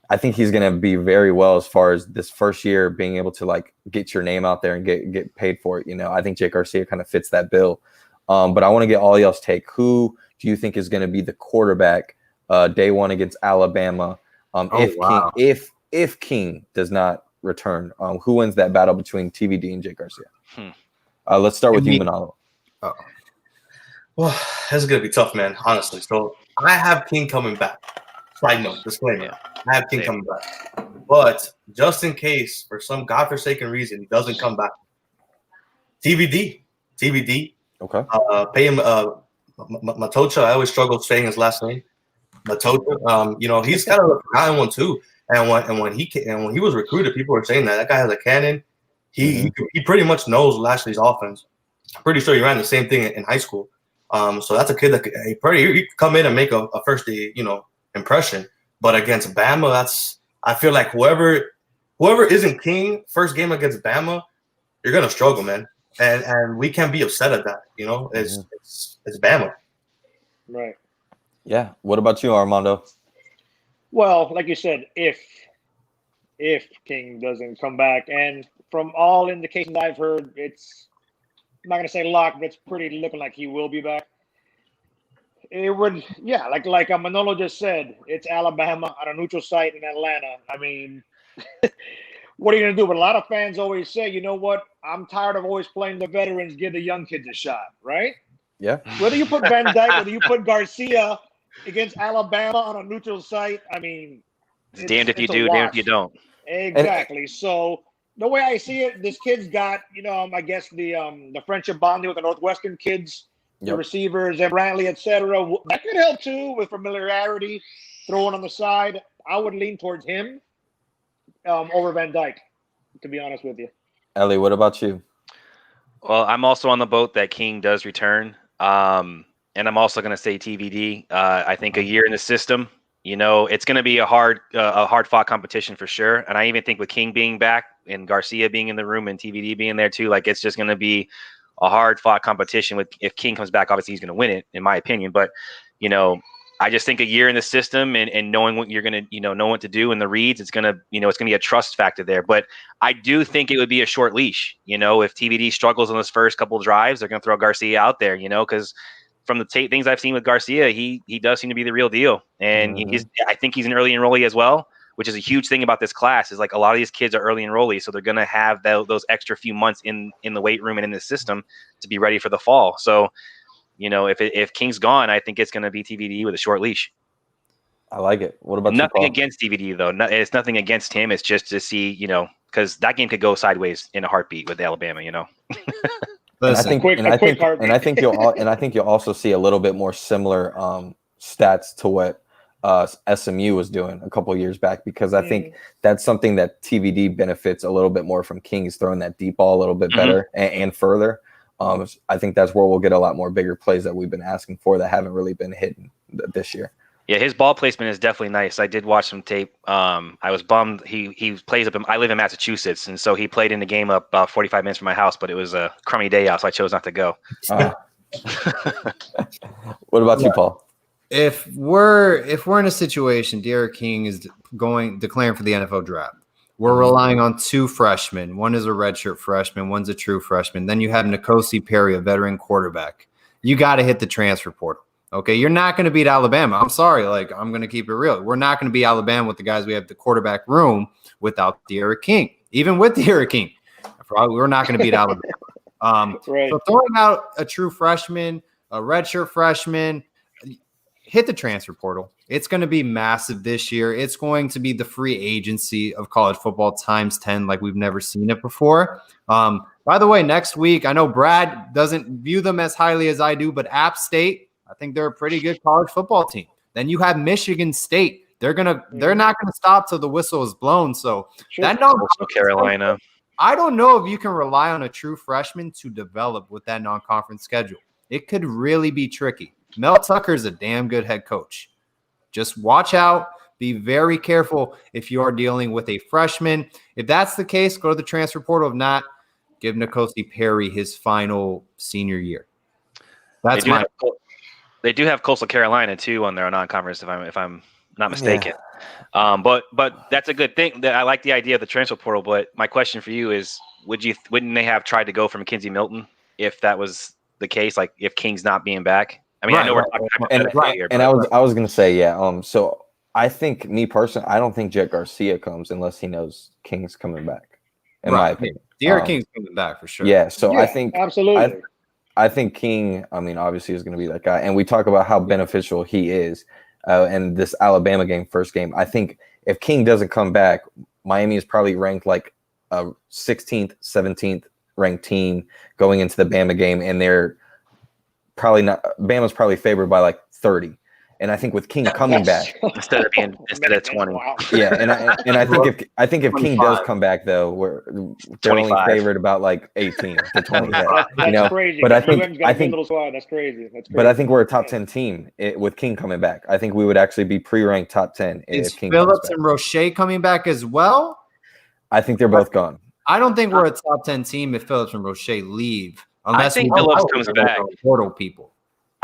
I think he's going to be very well as far as this first year being able to like get your name out there and get paid for it. You know, I think Jake Garcia kind of fits that bill. But I want to get all y'all's take. Who do you think is going to be the quarterback day one against Alabama? If King does not return. Who wins that battle between TVD and Jake Garcia? Let's start with you, Manolo. Oh. Well, this is gonna be tough, man. Honestly, so I have King coming back. Side note, disclaimer: I have King coming back, but just in case, for some godforsaken reason, he doesn't come back, TVD. Okay. Pay him. Matocha. I always struggle saying his last name. Matocha. He's kind of a forgotten one too. And when he was recruited, people were saying that guy has a cannon. He pretty much knows Lashley's offense. I'm pretty sure he ran the same thing in high school. So that's a kid that he could come in and make a first day, impression. But against Bama, I feel like whoever isn't King first game against Bama, you're gonna struggle, man. And we can't be upset at that. It's Bama. Right. Yeah. What about you, Armando? Well, like you said, if King doesn't come back, and from all indications I've heard, it's I'm not gonna say locked, but it's pretty looking like he will be back. It would, like Manolo just said, it's Alabama on a neutral site in Atlanta. I mean, what are you gonna do? But a lot of fans always say, you know what? I'm tired of always playing the veterans. Give the young kids a shot, right? Yeah. Whether you put Van Dyke, whether you put Garcia against Alabama on a neutral site, I mean, it's damned if you do, damned if you don't. Exactly. So the way I see it, this kid's got, I guess the friendship bonding with the Northwestern kids, the receivers, and Brantley, etc. That could help too with familiarity, throwing on the side. I would lean towards him over Van Dyke, to be honest with you. Ellie, what about you? Well, I'm also on the boat that King does return. And I'm also going to say TVD. I think a year in the system, it's going to be a hard fought competition for sure. And I even think with King being back and Garcia being in the room and TVD being there too, like it's just going to be a hard fought competition. If King comes back, obviously he's going to win it, in my opinion. But I just think a year in the system and knowing what you're going to know what to do in the reads, it's going to it's going to be a trust factor there. But I do think it would be a short leash. If TVD struggles on those first couple of drives, they're going to throw Garcia out there. Because from the things I've seen with Garcia, he does seem to be the real deal. And I think he's an early enrollee as well, which is a huge thing about this class. Is like a lot of these kids are early enrollees, so they're going to have those extra few months in the weight room and in the system to be ready for the fall. So, if King's gone, I think it's going to be TVD with a short leash. I like it. What about nothing against TVD though? It's nothing against him. It's just to see, because that game could go sideways in a heartbeat with Alabama. I think you'll also see a little bit more similar stats to what SMU was doing a couple of years back, because I think that's something that TVD benefits a little bit more from. King is throwing that deep ball a little bit better and further. I think that's where we'll get a lot more bigger plays that we've been asking for that haven't really been hitting this year. Yeah, his ball placement is definitely nice. I did watch some tape. I was bummed. He plays up. I live in Massachusetts, and so he played in the game up about 45 minutes from my house. But it was a crummy day out, so I chose not to go. What about you, Paul? If we're in a situation, Derek King is declaring for the NFL draft. We're relying on two freshmen. One is a redshirt freshman. One's a true freshman. Then you have N'Kosi Perry, a veteran quarterback. You got to hit the transfer portal. Okay, you're not going to beat Alabama. I'm sorry. I'm going to keep it real. We're not going to beat Alabama with the guys we have the quarterback room without Derek King. Even with Derek King, we're not going to beat Alabama. Right. So throwing out a true freshman, a redshirt freshman, hit the transfer portal. It's going to be massive this year. It's going to be the free agency of college football times 10 like we've never seen it before. By the way, next week, I know Brad doesn't view them as highly as I do, but App State, I think they're a pretty good college football team. Then you have Michigan State. They're not gonna stop till the whistle is blown. So that Carolina. I don't know if you can rely on a true freshman to develop with that non-conference schedule. It could really be tricky. Mel Tucker's a damn good head coach. Just watch out. Be very careful if you are dealing with a freshman. If that's the case, go to the transfer portal. If not, give N'Kosi Perry his final senior year. They do have Coastal Carolina too on their non-conference, if I'm not mistaken. Yeah. But that's a good thing. I like the idea of the transfer portal. But my question for you is, wouldn't they have tried to go for McKenzie Milton if that was the case? Like if King's not being back. I mean, I know we're talking about here. I was going to say, so I think, me personally, I don't think Jet Garcia comes unless he knows King's coming back. In Right. my opinion, De'Aaron King's coming back for sure. Yeah, so Yeah, I think absolutely. I think King, I mean, obviously is going to be that guy. And we talk about how beneficial he is in this Alabama game, first game. I think if King doesn't come back, Miami is probably ranked like a 16th, 17th ranked team going into the Bama game. And they're probably not – Bama's probably favored by like 30. And I think with King coming back instead of 20. Wow. Yeah, and I think if King does come back though, they're only 25. favored about like 18 to 20. That's crazy. But I UM's got a think little squad. That's crazy. But I think we're a top 10 team with King coming back. I think we would actually be pre-ranked top 10 Is if King Phillips comes back. and Roche coming back as well? I think they're both gone. I don't think we're a top 10 team if Phillips and Roche leave. Unless think we don't Phillips know comes if they're back. Portal people.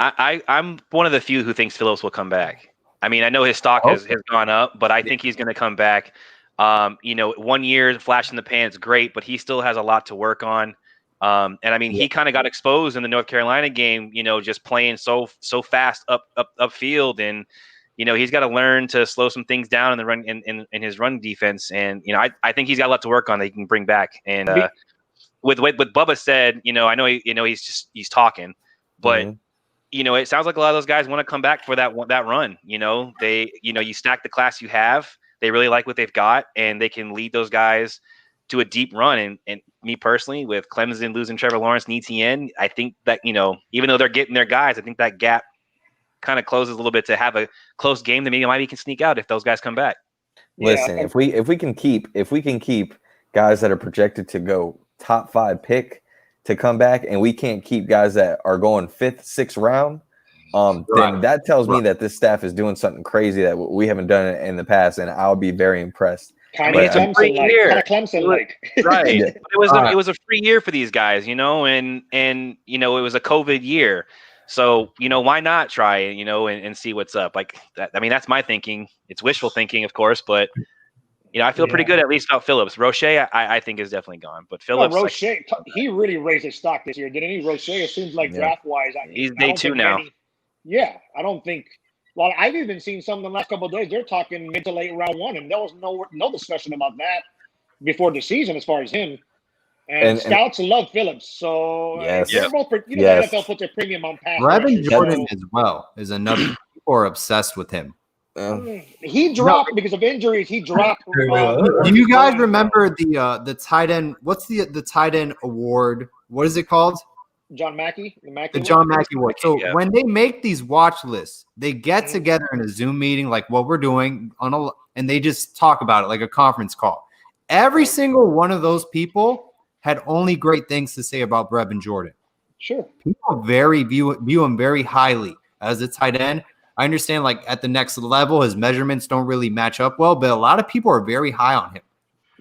I'm one of the few who thinks Phillips will come back. I mean, I know his stock has gone up, but I think he's going to come back. 1 year flash in the pan is great, but he still has a lot to work on. And I mean, he kind of got exposed in the North Carolina game, just playing so fast upfield, and he's got to learn to slow some things down in the run in his run defense. And I think he's got a lot to work on that he can bring back. And with what Bubba said, I know he's talking, but. Mm-hmm. It sounds like a lot of those guys want to come back for that run. You stack the class you have. They really like what they've got, and they can lead those guys to a deep run. And me personally, with Clemson losing Trevor Lawrence and ETN, I think that even though they're getting their guys, I think that gap kind of closes a little bit to have a close game that maybe can sneak out if those guys come back. Listen, if we can keep guys that are projected to go top 5 pick to come back, and we can't keep guys that are going 5th, 6th round, then that tells me that this staff is doing something crazy that we haven't done in the past, and I'll be very impressed. Kind of Clemson-like. Right. Yeah. It was a free year for these guys, and it was a COVID year. So, why not try, and see what's up? Like that. I mean, that's my thinking. It's wishful thinking, of course, but I feel pretty good at least about Phillips. Roche, I think is definitely gone, but Phillips. Roche, he really raised his stock this year, didn't he? Roche, it seems like draft-wise, he's day 2 now. I don't think. Well, I've even seen some in the last couple of days. They're talking mid to late round 1, and there was no discussion about that before the season as far as him. And scouts love Phillips, so they're both. The NFL puts a premium on pass. Brevin Jordan as well is another. People are obsessed with him. He dropped because of injuries. He dropped. Do you guys remember the tight end? What's the tight end award? What is it called? John Mackey. The John Mackey Award. So when they make these watch lists, they get together in a Zoom meeting like what we're doing and they just talk about it like a conference call. Every single one of those people had only great things to say about Brevin Jordan. Sure. People view him very highly as a tight end. I understand, like, at the next level, his measurements don't really match up well, but a lot of people are very high on him.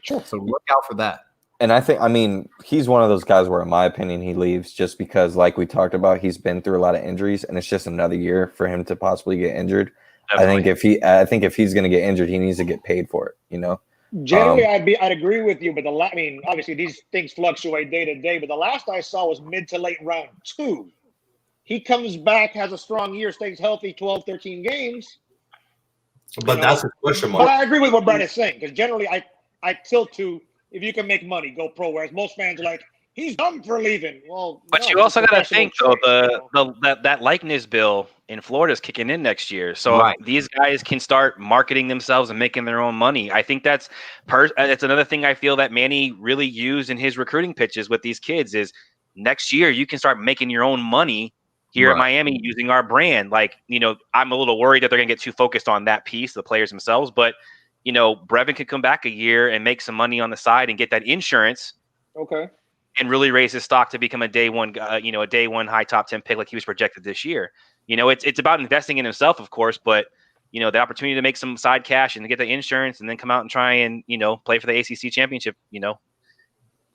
Sure. So look out for that. And I mean, he's one of those guys where, in my opinion, he leaves just because, like we talked about, he's been through a lot of injuries, and it's just another year for him to possibly get injured. Definitely. I think if he's going to get injured, he needs to get paid for it. Generally, I'd agree with you, but obviously these things fluctuate day to day. But the last I saw was mid to late round 2. He comes back, has a strong year, stays healthy, 12, 13 games. But that's a question mark. But I agree with what Brad is saying, because generally I tilt to, if you can make money, go pro, whereas most fans are like, he's dumb for leaving. Well, but you also got to think, though, that likeness bill in Florida is kicking in next year. So these guys can start marketing themselves and making their own money. I think that's another thing I feel that Manny really used in his recruiting pitches with these kids is next year you can start making your own money here at Miami using our brand. Like, I'm a little worried that they're going to get too focused on that piece, the players themselves. But, Brevin could come back a year and make some money on the side and get that insurance. Okay. And really raise his stock to become a day one high top 10 pick like he was projected this year. It's about investing in himself, of course, but, the opportunity to make some side cash and to get the insurance and then come out and try and, play for the ACC championship,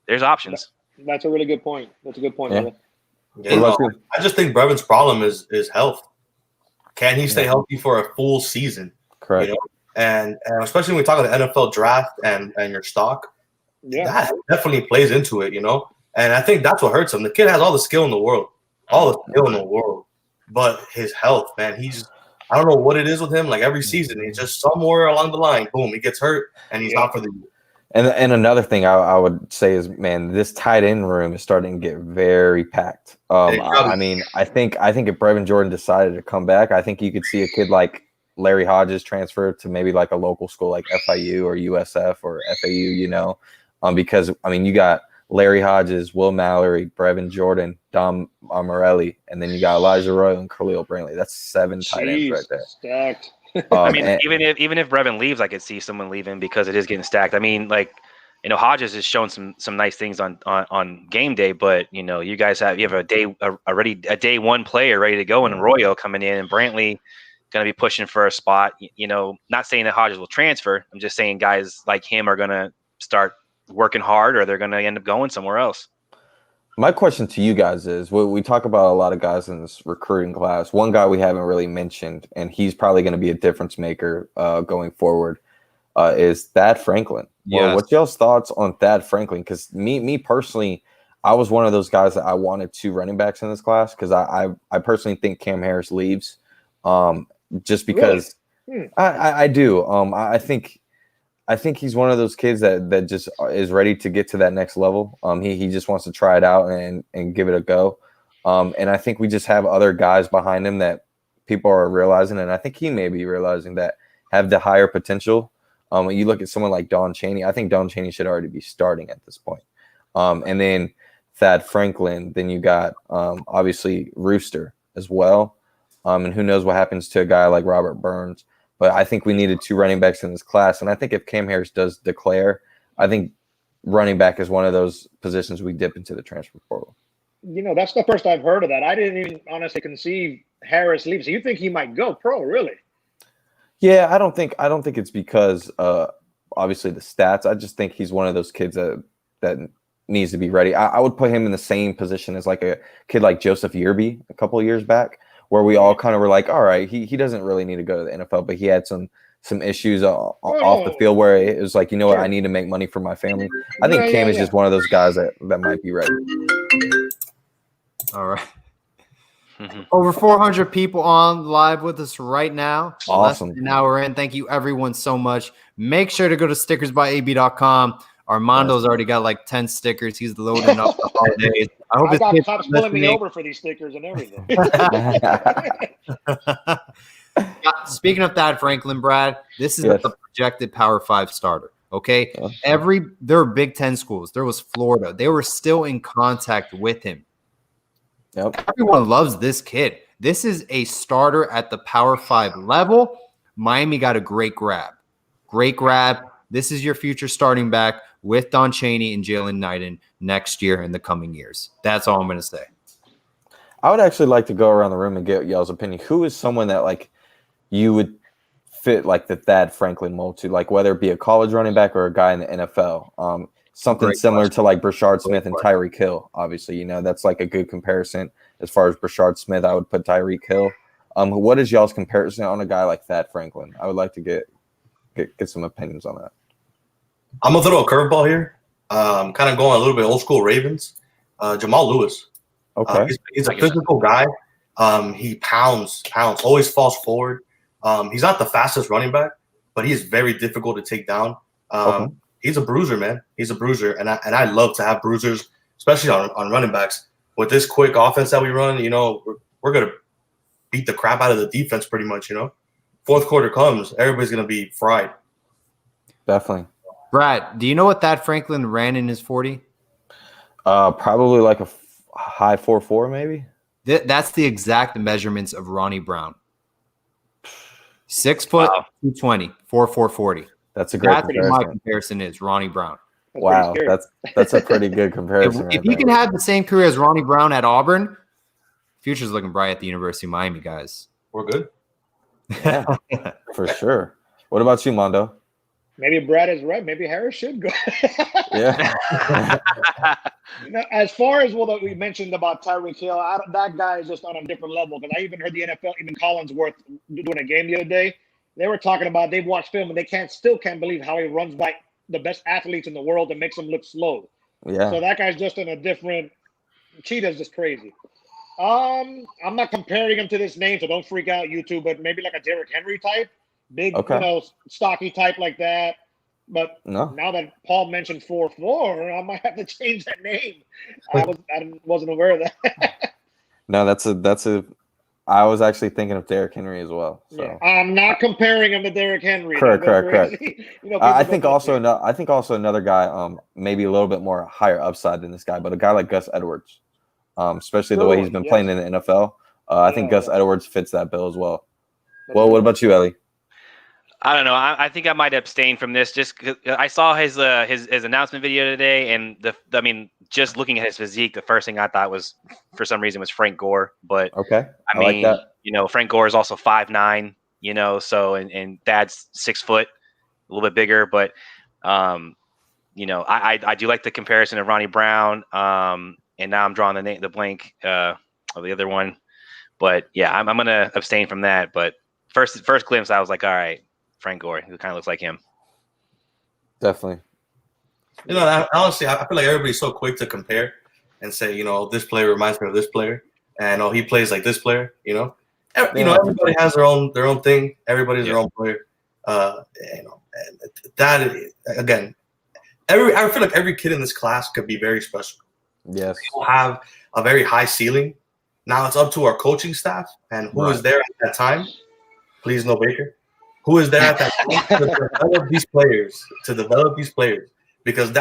there's options. That's a really good point. That's a good point. Yeah. I just think Brevin's problem is health. Can he stay healthy for a full season? Correct. And especially when we talk about the NFL draft and your stock, that definitely plays into it, And I think that's what hurts him. The kid has all the skill in the world, but his health, man, I don't know what it is with him. Like every season, he's just somewhere along the line, boom, he gets hurt and he's out for the year. And another thing I would say is, man, this tight end room is starting to get very packed. I mean, I think if Brevin Jordan decided to come back, I think you could see a kid like Larry Hodges transfer to maybe like a local school like FIU or USF or FAU, you know, because I mean, you got Larry Hodges, Will Mallory, Brevin Jordan, Dom Morelli, and then you got Elijah Royal and Khalil Brantley. That's 7 tight ends right there. Stacked. I mean, even if Brevin leaves, I could see someone leaving because it is getting stacked. I mean, like, you know, Hodges has shown some nice things on game day, but you know, you have a day one player ready to go, and Arroyo coming in, and Brantley going to be pushing for a spot. You know, not saying that Hodges will transfer. I'm just saying guys like him are going to start working hard, or they're going to end up going somewhere else. My question to you guys is, we talk about a lot of guys in this recruiting class. One guy we haven't really mentioned, and he's probably going to be a difference maker going forward, is Thad Franklin. Yes. Well, what's y'all's thoughts on Thad Franklin? Because me personally, I was one of those guys that I wanted 2 running backs in this class because I personally think Cam Harris leaves, just because Really? I do. I think he's one of those kids that just is ready to get to that next level. He just wants to try it out and give it a go. And I think we just have other guys behind him that people are realizing, and I think he may be realizing that have the higher potential. When you look at someone like Don Chaney, I think Don Chaney should already be starting at this point. And then Thad Franklin, then you got obviously Rooster as well. And who knows what happens to a guy like Robert Burns. But I think we needed 2 running backs in this class. And I think if Cam Harris does declare, I think running back is one of those positions we dip into the transfer portal. You know, that's the first I've heard of that. I didn't even honestly conceive Harris leaves. So you think he might go pro, really? Yeah, I don't think it's because obviously the stats. I just think he's one of those kids that needs to be ready. I would put him in the same position as like a kid like Joseph Yearby a couple of years back, where we all kind of were like, all right, he doesn't really need to go to the NFL, but he had some issues off the field where it was like, you know what, I need to make money for my family. I think Cam is just one of those guys that might be ready. All right. Over 400 people on live with us right now. Awesome. Less than an hour in. Thank you, everyone, so much. Make sure to go to stickersbyab.com. Armando's already got like 10 stickers. He's loading up the holidays. I got cops pulling me over for these stickers and everything. Speaking of Thad Franklin, Brad, this is the projected Power 5 starter. Okay. There were Big Ten schools. There was Florida. They were still in contact with him. Yep. Everyone loves this kid. This is a starter at the Power 5 level. Miami got a great grab. Great grab. This is your future starting back with Don Chaney and Jalen Knighton next year in the coming years. That's all I'm going to say. I would actually like to go around the room and get y'all's opinion. Who is someone that like you would fit like the Thad Franklin mold to, like whether it be a college running back or a guy in the NFL? Something Great similar question. to like Brashard Smith and Tyreek Hill. Obviously, you know, that's like a good comparison. As far as Brashard Smith, I would put Tyreek Hill. What is y'all's comparison on a guy like Thad Franklin? I would like to get some opinions on that. I'm going to throw a curveball here. Kind of going a little bit old school Ravens. Jamal Lewis. Okay. He's a physical guy. He pounds, always falls forward. He's not the fastest running back, but he is very difficult to take down. He's a bruiser, man. He's a bruiser, and I love to have bruisers, especially on running backs. With this quick offense that we run, you know, we're gonna beat the crap out of the defense pretty much. You know, fourth quarter comes, everybody's gonna be fried. Definitely. Brad, do you know what Thad Franklin ran in his 40? Probably like a high 4.4 maybe. That's the exact measurements of Ronnie Brown. 6 foot, 220, 4.40. That's a great comparison. What my comparison is Ronnie Brown. Wow, that's a pretty good comparison. If you can have the same career as Ronnie Brown at Auburn, future's looking bright at the University of Miami, guys. We're good. Yeah, for sure. What about you, Mondo? Maybe Brad is right. Maybe Harris should go. Yeah. As far as what we mentioned about Tyreek Hill, that guy is just on a different level. Because I even heard the NFL, even Collinsworth doing a game the other day. They were talking about they've watched film and they still can't believe how he runs by the best athletes in the world and makes them look slow. Yeah. So that guy's just in a different. Cheetah's just crazy. I'm not comparing him to this name, so don't freak out, YouTube. But maybe like a Derrick Henry type, big, stocky type like that. But now that Paul mentioned 4'4", I might have to change that name. I wasn't aware of that. No, that's a. I was actually thinking of Derrick Henry as well. So. Yeah, I'm not comparing him to Derrick Henry. Correct. I think also another guy, maybe a little bit more higher upside than this guy, but a guy like Gus Edwards, especially the way he's been playing in the NFL. I think Gus Edwards fits that bill as well. Well, what about you, Ellie? I don't know. I think I might abstain from this just because I saw his announcement video today, and just looking at his physique, the first thing I thought was, for some reason, was Frank Gore. But I mean, like that. Frank Gore is also 5'9", so and Thad's 6 foot, a little bit bigger. But I do like the comparison of Ronnie Brown. And now I'm drawing the blank of the other one. But yeah, I'm gonna abstain from that. But first glimpse, I was like, all right. Frank Gore, who kind of looks like him. Definitely. Honestly, I feel like everybody's so quick to compare and say, this player reminds me of this player, and he plays like this player. Everybody has their own thing. Everybody's their own player. And that again, I feel like every kid in this class could be very special. Yes, we have a very high ceiling. Now it's up to our coaching staff and who is there at that time. Please, no Baker. Who is there at that time to develop these players? Because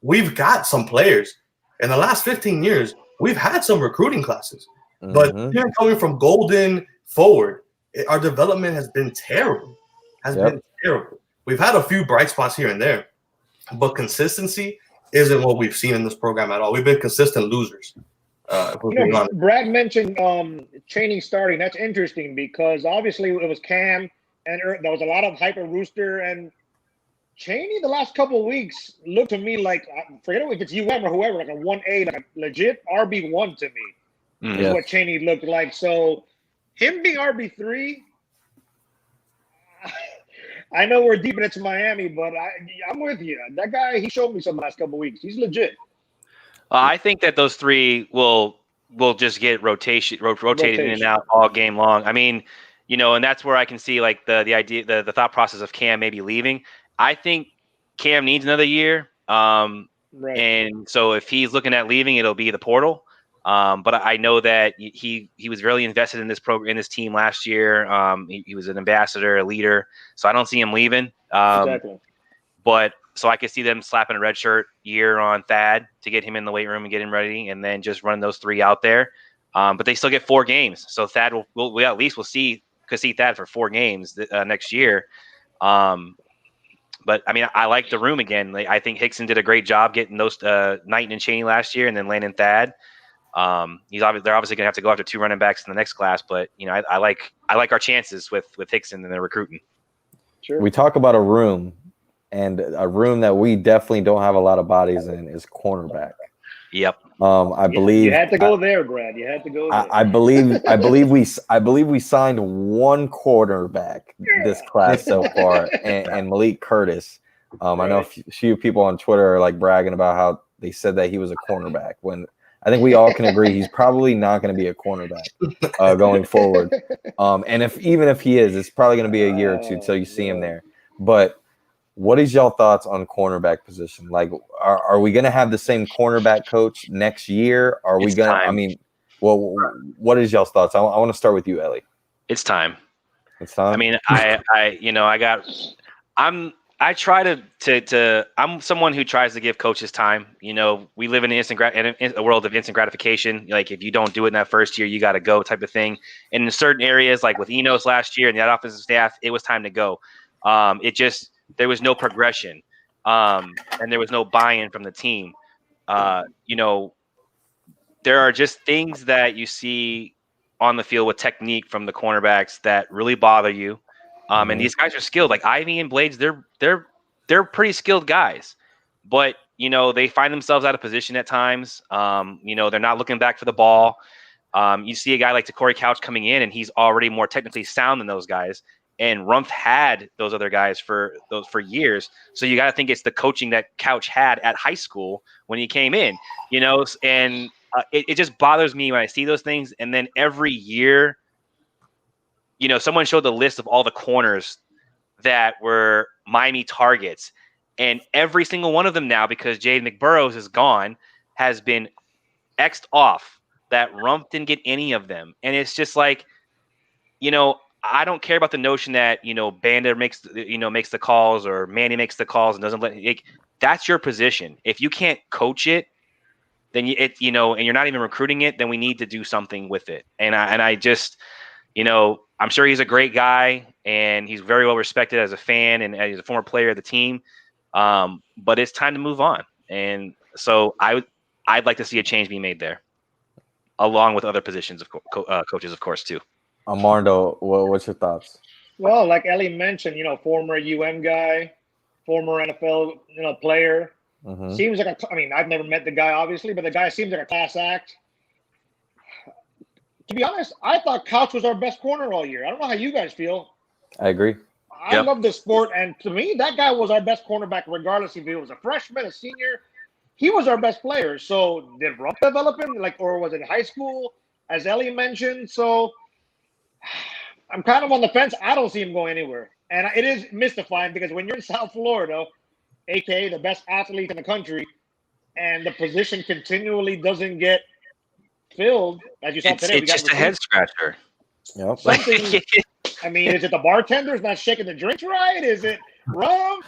we've got some players. In the last 15 years, we've had some recruiting classes. But coming from Golden forward, our development has been terrible. Been terrible. We've had a few bright spots here and there, but consistency isn't what we've seen in this program at all. We've been consistent losers. Brad mentioned Chaney starting. That's interesting because obviously it was Cam. And there was a lot of hype of Rooster and Chaney. The last couple of weeks looked to me like, forget if it's UM or whoever, like a 1A, like a legit RB1 to me. Is what Chaney looked like. So him being RB3, I know we're deep into Miami, but I'm with you. That guy, he showed me some last couple of weeks. He's legit. I think that those three will just get rotated in and out all game long. I mean, and that's where I can see like the idea, the thought process of Cam maybe leaving. I think Cam needs another year. And so if he's looking at leaving, it'll be the portal. But I know that he was really invested in this program, in this team last year. He was an ambassador, a leader. So I don't see him leaving. Exactly. But so I could see them slapping a red shirt year on Thad to get him in the weight room and get him ready, and then just run those three out there. But they still get 4 games. So Thad we'll see Thad for 4 games next year. But I mean, I like the room again. I think Hickson did a great job getting those Knighton and Chaney last year, and then landing Thad. They're obviously gonna have to go after 2 running backs in the next class, but I like our chances with Hickson and their recruiting. Sure. We talk about a room, and a room that we definitely don't have a lot of bodies in is cornerback. Yep. I believe you had to go there, Brad. You had to go there. I believe we signed 1 quarterback this class so far, and Malik Curtis. I know a few people on Twitter are like bragging about how they said that he was a cornerback, when I think we all can agree he's probably not going to be a cornerback going forward. And even if he is, it's probably going to be a year or two till you see him there. But what is y'all thoughts on cornerback position? Like, are we going to have the same cornerback coach next year? Are we going to? I mean, well, what is y'all's thoughts? I want to start with you, Ellie. It's time. It's time. I mean, I'm someone who tries to give coaches time. We live in a world of instant gratification. Like, if you don't do it in that first year, you got to go, type of thing. And in certain areas, like with Enos last year and the offensive staff, it was time to go. There was no progression, and there was no buy-in from the team. There are just things that you see on the field with technique from the cornerbacks that really bother you. And these guys are skilled. Like Ivy and Blades, they're pretty skilled guys, but they find themselves out of position at times. They're not looking back for the ball. You see a guy like Corey Couch coming in, and he's already more technically sound than those guys. And Rumpf had those other guys for years. So you got to think it's the coaching that Couch had at high school when he came in, and it just bothers me when I see those things. And then every year, someone showed the list of all the corners that were Miami targets. And every single one of them now, because Jade McBurrows is gone, has been X'd off. That Rump didn't get any of them. And it's just like, I don't care about the notion that, Banda makes the calls or Manny makes the calls and doesn't that's your position. If you can't coach it, then and you're not even recruiting it, then we need to do something with it. And I just, I'm sure he's a great guy and he's very well respected as a fan and as a former player of the team. But it's time to move on. And so I'd like to see a change be made there, along with other positions of coaches, of course, too. Armando, what's your thoughts? Well, like Ellie mentioned, former guy, former NFL, player. Mm-hmm. Seems like I've never met the guy, obviously, but the guy seems like a class act. To be honest, I thought Couch was our best corner all year. I don't know how you guys feel. I agree. I love this sport, and to me, that guy was our best cornerback, regardless if he was a freshman, a senior. He was our best player. So did Rump develop him, or was it high school, as Ellie mentioned? So I'm kind of on the fence. I don't see him going anywhere. And it is mystifying because when you're in South Florida, a.k.a. the best athlete in the country, and the position continually doesn't get filled, as you saw today. It's just a head scratcher. Yep. Is it the bartenders not shaking the drinks right? Is it Rump?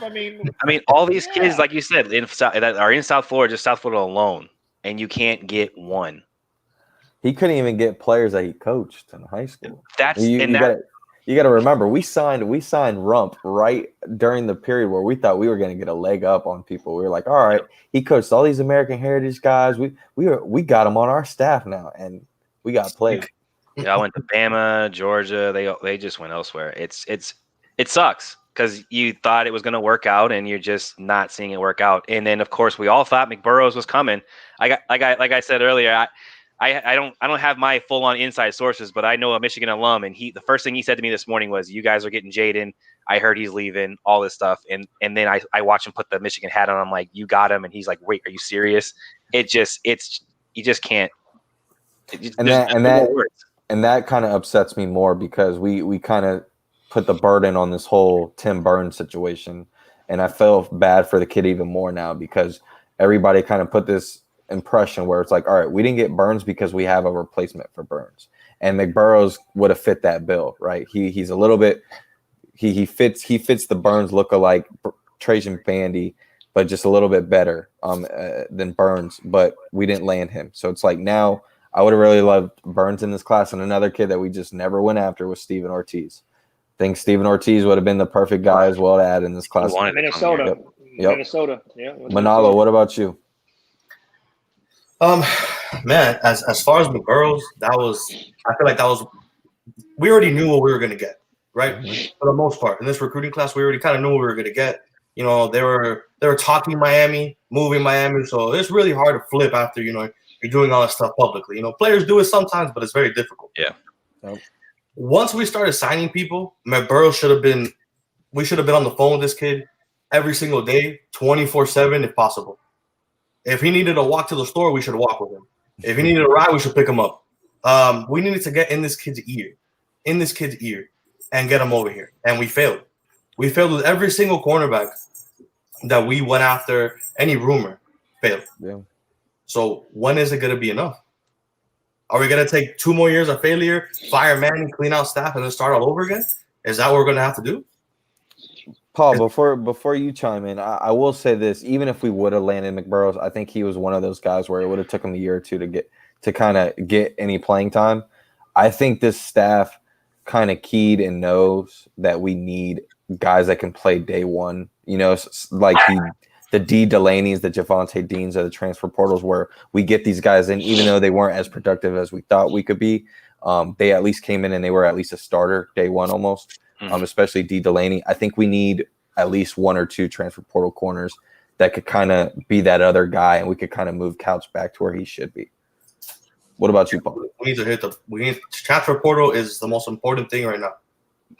All these kids, like you said, that are in South Florida, just South Florida alone, and you can't get one. He couldn't even get players that he coached in high school. You got to remember, we signed Rump right during the period where we thought we were going to get a leg up on people. We were like, all right, he coached all these American Heritage guys. We got him on our staff now, and we got played. Yeah, I went to Bama, Georgia. They just went elsewhere. It sucks because you thought it was going to work out, and you're just not seeing it work out. And then, of course, we all thought McBurrows was coming. Like I said earlier, I don't have my full-on inside sources, but I know a Michigan alum, and the first thing he said to me this morning was, "You guys are getting Jaden. I heard he's leaving. All this stuff." And then I watched him put the Michigan hat on. I'm like, "You got him," and he's like, "Wait, are you serious?" You just can't. And that kind of upsets me more because we kind of put the burden on this whole Tim Burns situation, and I feel bad for the kid even more now because everybody kind of put this impression where it's like, all right, we didn't get Burns because we have a replacement for Burns, and McBurrows would have fit that bill, right? He's a little bit he fits the Burns lookalike Trajan Bandy, but just a little bit better than Burns, but we didn't land him. So it's like now I would have really loved Burns in this class, and another kid that we just never went after was Steven Ortiz. I think Steven Ortiz would have been the perfect guy as well to add in this class. Minnesota. Yep. Minnesota. Yeah. Manalo, what about you? Man, as far as McBurrows, I feel like we already knew what we were going to get, right? Mm-hmm. For the most part, in this recruiting class, we already kind of knew what we were going to get. They were talking Miami, moving Miami, so it's really hard to flip after you're doing all that stuff publicly. Players do it sometimes, but it's very difficult. Yeah. Yep. Once we started signing people, McBurrows should have been on the phone with this kid every single day, 24/7 if possible. If he needed to walk to the store, we should walk with him. If he needed a ride, we should pick him up. We needed to get in this kid's ear, and get him over here. And we failed. We failed with every single cornerback that we went after. Any rumor failed. Yeah. So when is it going to be enough? Are we going to take 2 more years of failure, fire Manny, clean out staff, and then start all over again? Is that what we're going to have to do? Paul, before you chime in, I will say this: even if we would have landed McBurrows, I think he was one of those guys where it would have took him a year or two to kind of get any playing time. I think this staff kind of keyed and knows that we need guys that can play day one. Like the D Delaney's, the Javonte Deans, or the transfer portals, where we get these guys in, even though they weren't as productive as we thought we could be. They at least came in and they were at least a starter day one almost. Especially D Delaney. I think we need at least 1 or 2 transfer portal corners that could kind of be that other guy, and we could kind of move Couch back to where he should be. What about you, Paul? We need to transfer portal is the most important thing right now.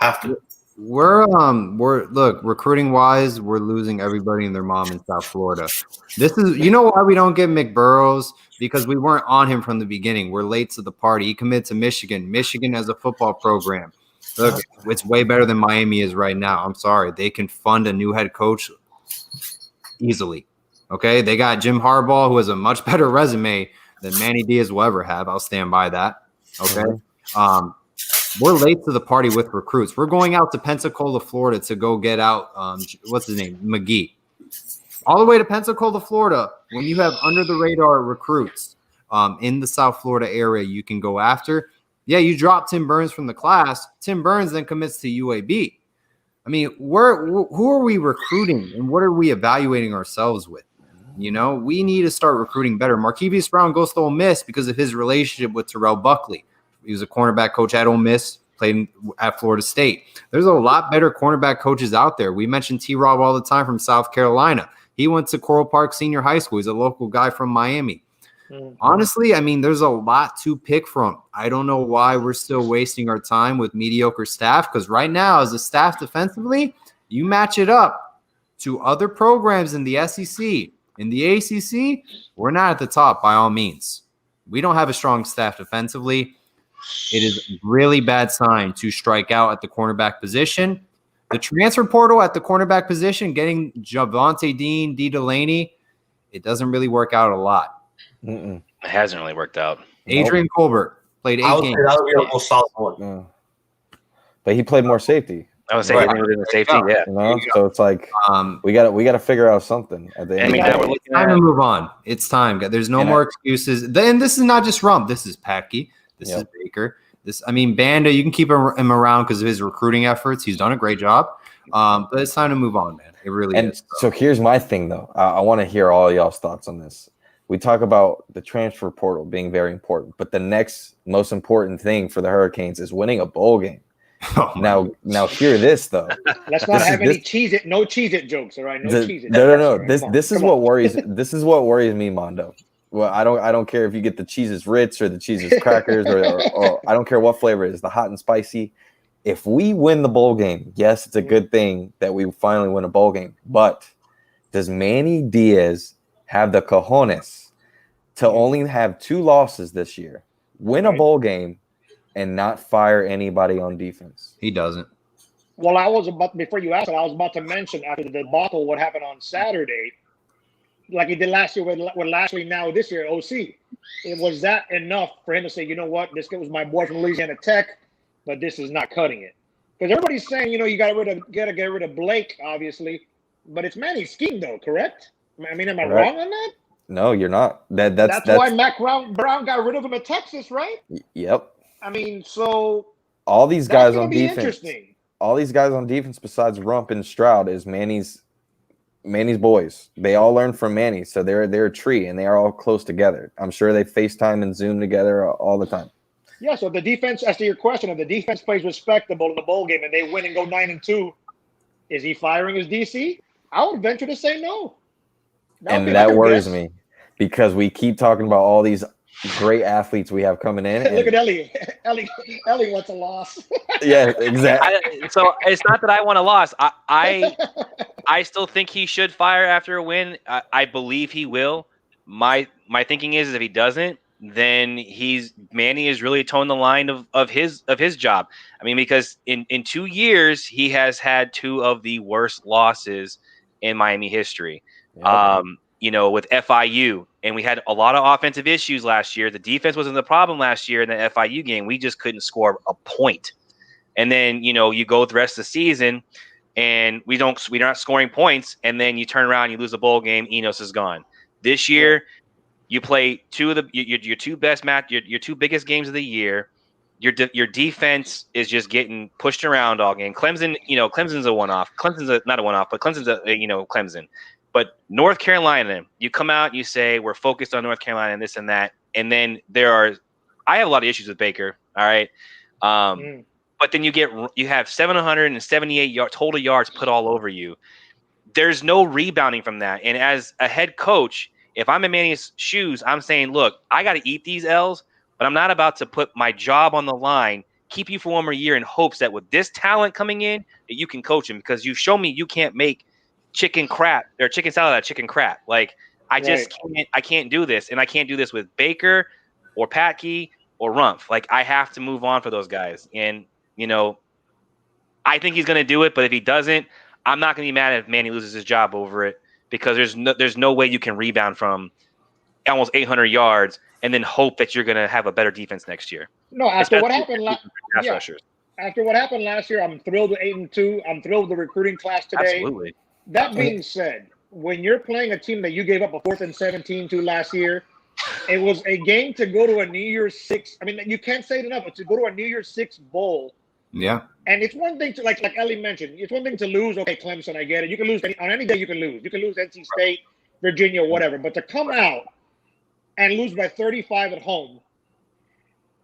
Have to. We're look, recruiting wise, we're losing everybody and their mom in South Florida. This is why we don't get McBurrows, because we weren't on him from the beginning. We're late to the party. He committed to Michigan. Michigan as a football program. Look, it's way better than Miami is right now. I'm sorry. They can fund a new head coach easily. Okay. They got Jim Harbaugh, who has a much better resume than Manny Diaz will ever have. I'll stand by that. Okay. We're late to the party with recruits. We're going out to Pensacola, Florida to go get out, what's his name? McGee. All the way to Pensacola, Florida, when you have under-the-radar recruits in the South Florida area you can go after. Yeah, you drop Tim Burns from the class. Tim Burns then commits to UAB. I mean, who are we recruiting, and what are we evaluating ourselves with? We need to start recruiting better. Marquis Brown goes to Ole Miss because of his relationship with Terrell Buckley. He was a cornerback coach at Ole Miss, played at Florida State. There's a lot better cornerback coaches out there. We mentioned T-Rob all the time from South Carolina. He went to Coral Park Senior High School. He's a local guy from Miami. Mm-hmm. Honestly, I mean, there's a lot to pick from. I don't know why we're still wasting our time with mediocre staff, because right now, as a staff defensively, you match it up to other programs in the SEC. In the ACC, we're not at the top by all means. We don't have a strong staff defensively. It is a really bad sign to strike out at the cornerback position. The transfer portal at the cornerback position, getting Javonte Dean, D. Delaney, it doesn't really work out a lot. It hasn't really worked out. Adrian Colbert played 8 games. That would be the most solid one. But he played more safety. I would say he didn't do safety, yeah. So it's like we got to figure out something at the end. It's time to move on. It's time. There's no more excuses. Then this is not just Rump. This is Packy. This is Baker. Banda, you can keep him around because of his recruiting efforts. He's done a great job. But it's time to move on, man. It really is. So here's my thing, though. I want to hear all y'all's thoughts on this. We talk about the transfer portal being very important, but the next most important thing for the Hurricanes is winning a bowl game. Now hear this, though. Let's not have any no Cheez-It jokes, all right? No Cheez-It. No. This is what worries. This is what worries me, Mondo. Well, I don't care if you get the Cheez-Its Ritz or the Cheez-Its crackers or I don't care what flavor it is, the hot and spicy. If we win the bowl game, yes, it's a good thing that we finally win a bowl game. But does Manny Diaz have the cojones to only have 2 losses this year, win a bowl game, and not fire anybody on defense? He doesn't. Well, before you asked it, I was about to mention after the debacle what happened on Saturday, like he did last year with Lashley, now this year, OC. It was that enough for him to say, you know what, this guy was my boy from Louisiana Tech, but this is not cutting it. Because everybody's saying, you got to get rid of Blake, obviously, but it's Manny's scheme, though, correct? I mean, am I wrong on that? No, you're not. That's why Mac Brown got rid of him at Texas, right? Yep. I mean, so all these guys on defense. Interesting. All these guys on defense besides Rump and Stroud is Manny's boys. They all learned from Manny, so they're a tree and they are all close together. I'm sure they FaceTime and Zoom together all the time. Yeah, so the defense, as to your question, if the defense plays respectable in the bowl game and they win and go 9-2, is he firing his DC? I would venture to say no. That worries me because we keep talking about all these great athletes we have coming in. Look at Ellie. Ellie wants a loss. Yeah, exactly. So it's not that I want a loss. I still think he should fire after a win. I believe he will. My thinking is if he doesn't, then Manny is really toeing the line of his job. I mean, because in 2 years he has had 2 of the worst losses in Miami history. Yeah. With FIU, and we had a lot of offensive issues last year. The defense wasn't the problem last year in the FIU game. We just couldn't score a point. And then, you go the rest of the season and we're not scoring points. And then you turn around, you lose a bowl game. Enos is gone. This year, you play your 2 best match, your 2 biggest games of the year. Your defense is just getting pushed around all game. Clemson, Clemson's a one-off. Clemson's not a one-off, but Clemson's Clemson. But North Carolina, you come out, you say we're focused on North Carolina and this and that, and then I have a lot of issues with Baker. All right, but then you have 778 total yards put all over you. There's no rebounding from that. And as a head coach, if I'm in Manny's shoes, I'm saying, look, I got to eat these L's, but I'm not about to put my job on the line keep you for one more year in hopes that with this talent coming in, that you can coach him, because you show me you can't make chicken crap or chicken salad out of chicken crap. Like I just can't do this, and I can't do this with Baker or Patke or Rumpf. Like I have to move on for those guys, and I think he's going to do it. But if he doesn't, I'm not going to be mad if Manny loses his job over it, because there's no way you can rebound from almost 800 yards and then hope that you're going to have a better defense next year. No, after what happened after what happened last year, I'm thrilled with 8-2. I'm thrilled with the recruiting class today. Absolutely. That being said, when you're playing a team that you gave up a 4th and 17 to last year, it was a game to go to a New Year's Six. I mean, you can't say it enough, but to go to a New Year's Six bowl. Yeah. And it's one thing to, like Ellie mentioned, it's one thing to lose. Okay, Clemson, I get it. You can lose on any day. You can lose. You can lose NC State, Virginia, whatever. But to come out and lose by 35 at home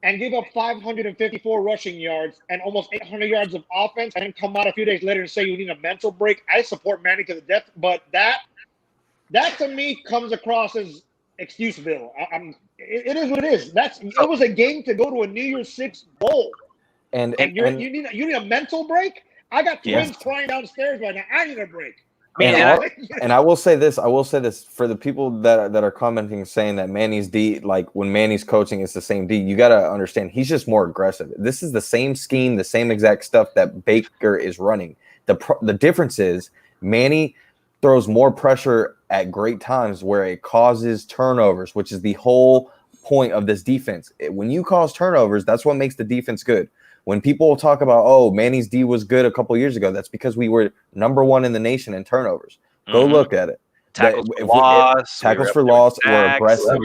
and give up 554 rushing yards and almost 800 yards of offense, and then come out a few days later and say you need a mental break. I support Manny to the death, but that to me comes across as excuseville. It is what it is. It was a game to go to a New Year's Six bowl, and you need a mental break. I got twins crying downstairs right now. I need a break. And I will say this for the people that are commenting saying that Manny's D, like when Manny's coaching, it's the same D. You got to understand he's just more aggressive. This is the same scheme, the same exact stuff that Baker is running. The difference is Manny throws more pressure at great times where it causes turnovers, which is the whole point of this defense. When you cause turnovers, that's what makes the defense good. When people talk about, oh, Manny's D was good a couple years ago, that's because we were number 1 in the nation in turnovers. Go look at it. Tackles for loss. We're aggressive.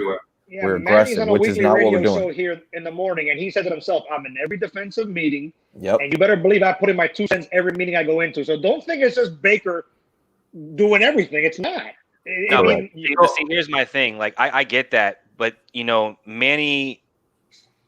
Yeah, we're Manny's aggressive, on a which is not what we're doing. Show here in the morning, and he says it himself. I'm in every defensive meeting, and you better believe I put in my 2 cents every meeting I go into. So don't think it's just Baker doing everything. It's not. See, here's my thing. Like I get that, but Manny,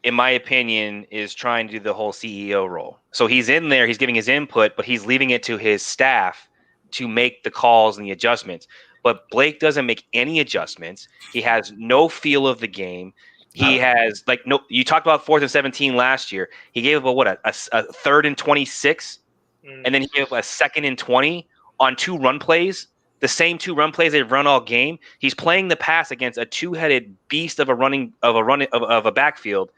in my opinion, is trying to do the whole CEO role. So he's in there, he's giving his input, but he's leaving it to his staff to make the calls and the adjustments. But Blake doesn't make any adjustments. He has no feel of the game. He has you talked about 4th and 17 last year. He gave up a 3rd and 26, and then he gave up a 2nd and 20 on 2 run plays. The same 2 run plays they've run all game. He's playing the pass against a 2-headed beast of a backfield,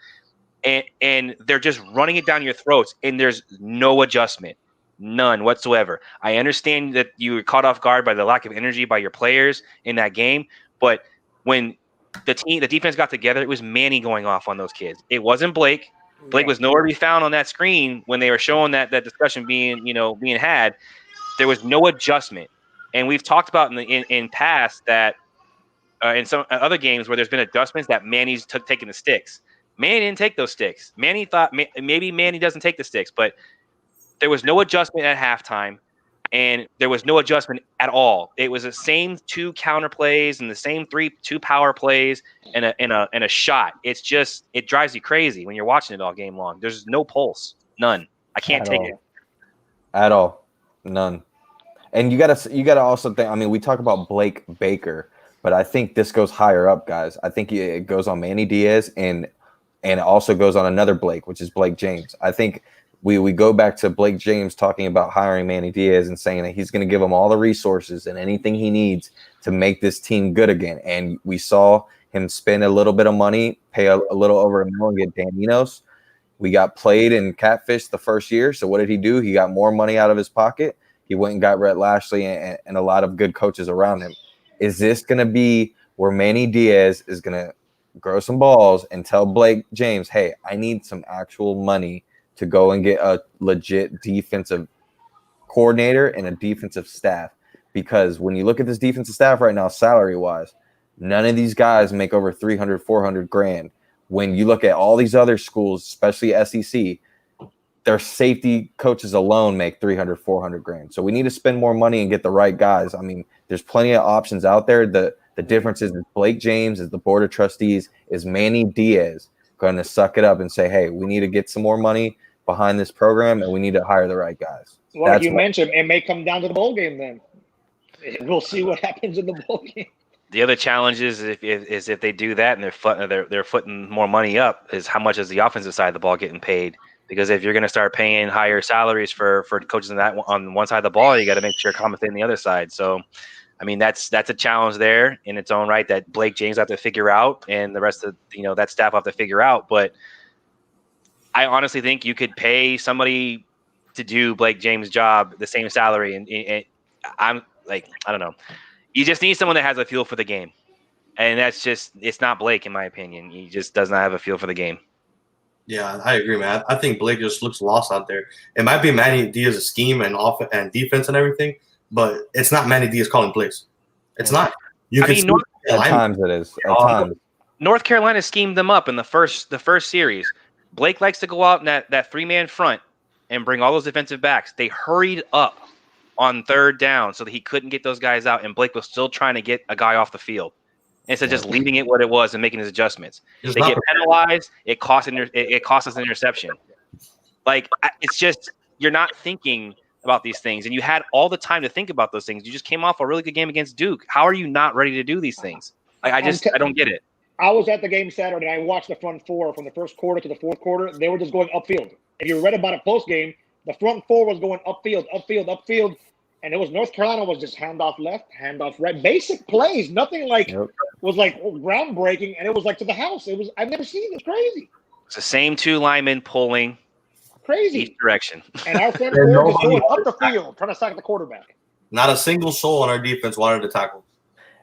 and they're just running it down your throats, and there's no adjustment, none whatsoever. I understand that you were caught off guard by the lack of energy by your players in that game, but when the defense got together, it was Manny going off on those kids. It wasn't Blake. Blake was nowhere to be found on that screen when they were showing that discussion being had. There was no adjustment. And we've talked about in past that in some other games where there's been adjustments that Manny's taking the sticks. Manny didn't take those sticks. Manny thought maybe Manny doesn't take the sticks, but there was no adjustment at halftime, and there was no adjustment at all. It was the same 2 counter plays and the same 2 power plays and a shot. It's just, it drives you crazy when you're watching it all game long. There's no pulse, none. I can't take it at all, none. And you gotta also think. I mean, we talk about Blake Baker, but I think this goes higher up, guys. I think it goes on Manny Diaz and it also goes on another Blake, which is Blake James. I think we go back to Blake James talking about hiring Manny Diaz and saying that he's going to give him all the resources and anything he needs to make this team good again. And we saw him spend a little bit of money, pay a little over $1 million, and get Dan Enos. We got played in catfish the first year. So what did he do? He got more money out of his pocket. He went and got Rhett Lashley and a lot of good coaches around him. Is this going to be where Manny Diaz is going to grow some balls and tell Blake James, hey, I need some actual money to go and get a legit defensive coordinator and a defensive staff? Because when you look at this defensive staff right now, salary-wise, none of these guys make over $300,000, $400,000. When you look at all these other schools, especially SEC, their safety coaches alone make $300,000, $400,000. So we need to spend more money and get the right guys. I mean, there's plenty of options out there. The difference is Blake James, is the board of trustees, is Manny Diaz going to suck it up and say, hey, we need to get some more money behind this program and we need to hire the right guys. Well, like you mentioned, it may come down to the bowl game then. We'll see what happens in the bowl game. The other challenge is if they do that and they're footing more money up, is how much is the offensive side of the ball getting paid? Because if you're going to start paying higher salaries for coaches on one side of the ball, you got to make sure you're compensating the other side. So, I mean, that's a challenge there in its own right that Blake James have to figure out, and the rest of that staff have to figure out. But I honestly think you could pay somebody to do Blake James' job the same salary, and I'm like, I don't know. You just need someone that has a feel for the game, and it's not Blake in my opinion. He just does not have a feel for the game. Yeah, I agree, man. I think Blake just looks lost out there. It might be Manny Diaz's scheme and offense and defense and everything, but it's not Manny Diaz calling plays. It's not. At times it is. At times. North Carolina schemed them up in the first series. Blake likes to go out in that 3-man front and bring all those defensive backs. They hurried up on third down so that he couldn't get those guys out, and Blake was still trying to get a guy off the field instead of just leaving it what it was and making his adjustments. They get penalized. It costs us an interception. Like, it's just you're not thinking about these things, and you had all the time to think about those things. You just came off a really good game against Duke. How are you not ready to do these things? Like, I don't get it. I was at the game Saturday, and I watched the front four from the first quarter to the fourth quarter. They were just going upfield. If you read about it post-game, the front four was going upfield. And it was North Carolina was just handoff left, handoff right. Basic plays. Nothing was groundbreaking, and it was like to the house. I've never seen this. Crazy. It's the same 2 linemen pulling crazy each direction. And our front four was going up the field, trying to sack the quarterback. Not a single soul on our defense wanted to tackle.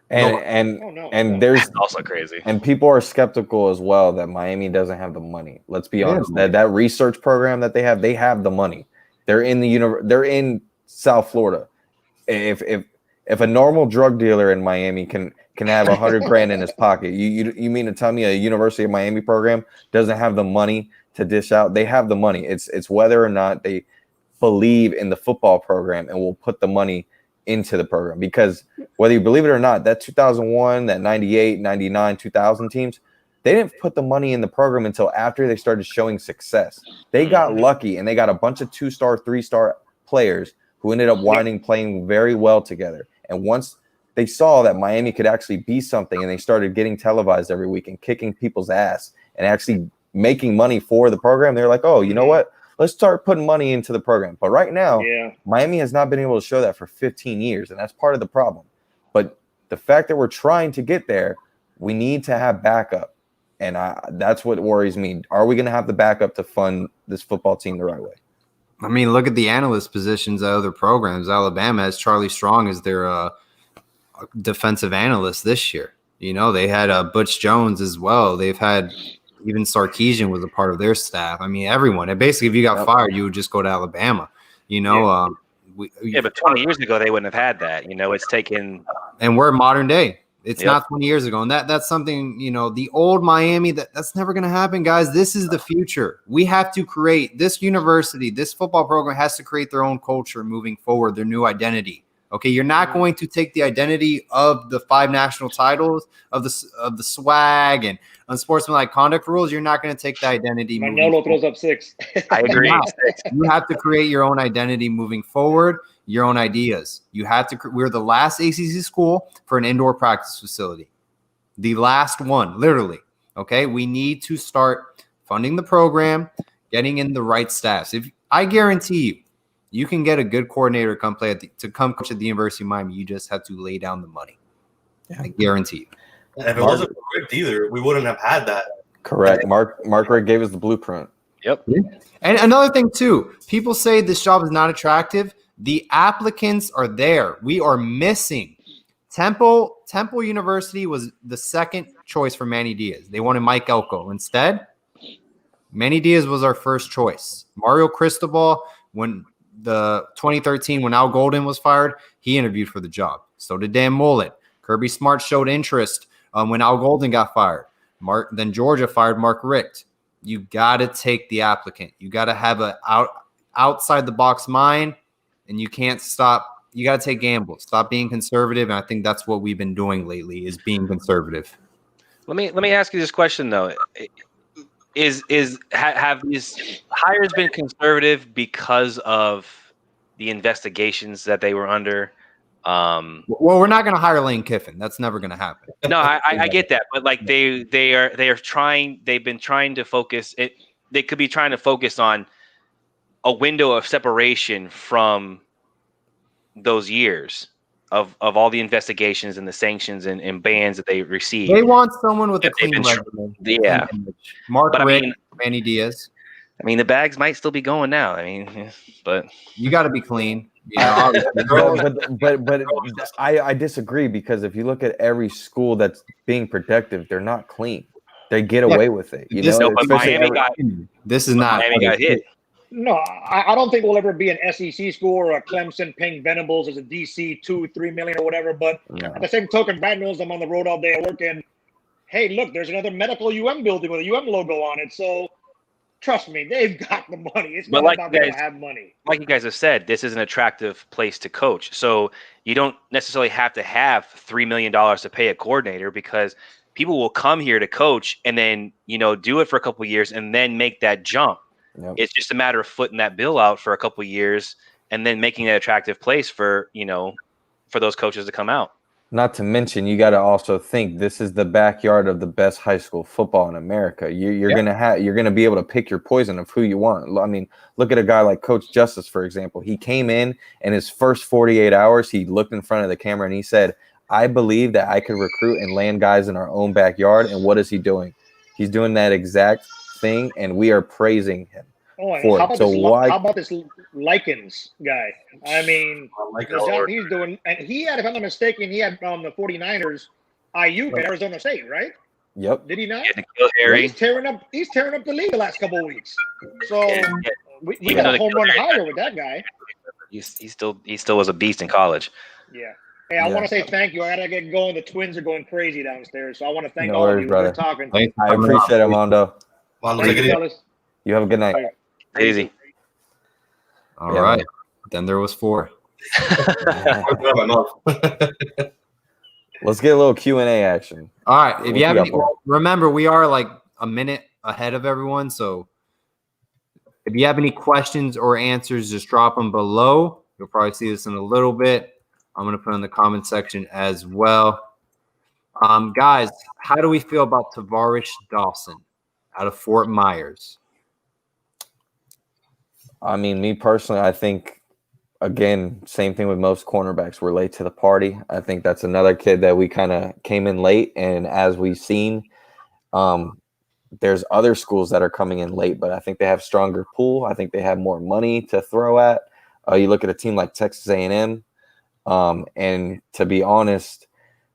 And there's also crazy. And people are skeptical as well that Miami doesn't have the mony. Let's be honest. That research program that they have the money. They're in South Florida. If a normal drug dealer in Miami can have $100,000 in his pocket, you mean to tell me a University of Miami program doesn't have the money to dish out? They have the money. It's whether or not they believe in the football program and will put the money into the program, because whether you believe it or not, that 2001, that 98, 99, 2000 teams, they didn't put the money in the program until after they started showing success. They got lucky and they got a bunch of 2-star, 3-star players who ended up playing very well together. And once they saw that Miami could actually be something, and they started getting televised every week and kicking people's ass and actually making money for the program, they're like, oh, you know what? Let's start putting money into the program. But right now, Miami has not been able to show that for 15 years, and that's part of the problem. But the fact that we're trying to get there, we need to have backup, and that's what worries me. Are we going to have the backup to fund this football team the right way? I mean, look at the analyst positions at other programs. Alabama has Charlie Strong as their defensive analyst this year. You know, they had Butch Jones as well. They've had – even Sarkisian was a part of their staff. I mean, everyone. And basically, if you got fired, you would just go to Alabama. You know, but 20 years ago, they wouldn't have had that. You know, it's taken. And we're modern day. It's not 20 years ago. And that's something, you know, the old Miami, that's never going to happen, guys. This is the future. We have to create this university. This football program has to create their own culture moving forward, their new identity. Okay, you're not going to take the identity of the 5 national titles, of the swag and unsportsmanlike conduct rules. You're not going to take the identity. Manolo throws up 6. I agree. You have to create your own identity moving forward, your own ideas. You have to. We're the last ACC school for an indoor practice facility. The last one, literally. Okay, we need to start funding the program, getting in the right staffs. I guarantee you, you can get a good coordinator to come coach at the University of Miami. You just have to lay down the money. I guarantee you. If it wasn't for Rick either, we wouldn't have had that. Correct. Mark Rick gave us the blueprint. Yep. And another thing too, people say this job is not attractive. The applicants are there. We are missing. Temple University was the second choice for Manny Diaz. They wanted Mike Elko. Instead, Manny Diaz was our first choice. Mario Cristobal, when the 2013, when Al Golden was fired, he interviewed for the job. So did Dan Mullen. Kirby Smart showed interest when Al Golden got fired. Then Georgia fired Mark Richt. You got to take the applicant. You got to have an outside the box mind, and you can't stop. You got to take gambles. Stop being conservative, and I think that's what we've been doing lately is being conservative. Let me ask you this question though: have these hires been conservative because of the investigations that they were under? Well, we're not going to hire Lane Kiffin. That's never going to happen. No, I get that, but like they've been trying to focus it. They could be trying to focus on a window of separation from those years of all the investigations and the sanctions and bans that they received. They want someone with a They've clean been resume. Yeah. clean image. Mark But I Richt, mean- Manny Diaz. I mean, the bags might still be going now. I mean, but You got to be clean. You know, obviously. but I disagree, because if you look at every school that's being productive, they're not clean. They get away with it. You This- know, no, but especially Miami got This is not. Miami got hit. No, I don't think we'll ever be an SEC school or a Clemson paying Venables as a DC 2-3 million or whatever. But No. at the same token, bad news, I'm on the road all day at work, and hey, look, there's another medical UM building with a UM logo on it. So trust me, they've got the money. It's But not like about you them guys- to have money. Like you guys have said, this is an attractive place to coach. So you don't necessarily have to have $3 million to pay a coordinator, because people will come here to coach and then, do it for a couple of years and then make that jump. Yep. It's just a matter of footing that bill out for a couple of years and then making it an attractive place for those coaches to come out. Not to mention, you got to also think this is the backyard of the best high school football in America. You're gonna be able to pick your poison of who you want. I mean, look at a guy like Coach Justice, for example. He came in his first 48 hours, he looked in front of the camera and he said, "I believe that I could recruit and land guys in our own backyard." And what is he doing? He's doing that exact thing, and we are praising him. Oh, and for how it. about, So this, why- how about this Likens guy? I mean, I like the that job word. he's doing, and he had, if I'm not mistaken, he had the 49ers, IU at Arizona State, right? Yep. Did he not? Yeah, Nikhil Harry. He's tearing up the league the last couple of weeks. So Yeah, we Even got though a home Nikhil run Harry- higher with that guy. he still was a beast in college. Yeah. Hey, I Yeah. want to say thank you. I gotta get going. The twins are going crazy downstairs, so I want to thank No all worries, of you brother. for talking. Thanks for I coming on. appreciate it, Mondo. Well, Thank take you, it easy. fellas. You have a good night. Easy. All Yeah, right. man. Then there was 4. Let's get a little Q&A action. All right. If What you have you any, got, Paul? remember, we are like a minute ahead of everyone. So if you have any questions or answers, just drop them below. You'll probably see this in a little bit. I'm going to put in the comment section as well. Guys, how do we feel about Tavares Dawson out of Fort Myers? I mean, me personally, I think, again, same thing with most cornerbacks. We're late to the party. I think that's another kid that we kind of came in late. And as we've seen, there's other schools that are coming in late, but I think they have stronger pool. I think they have more money to throw at. You look at a team like Texas A&M. And to be honest,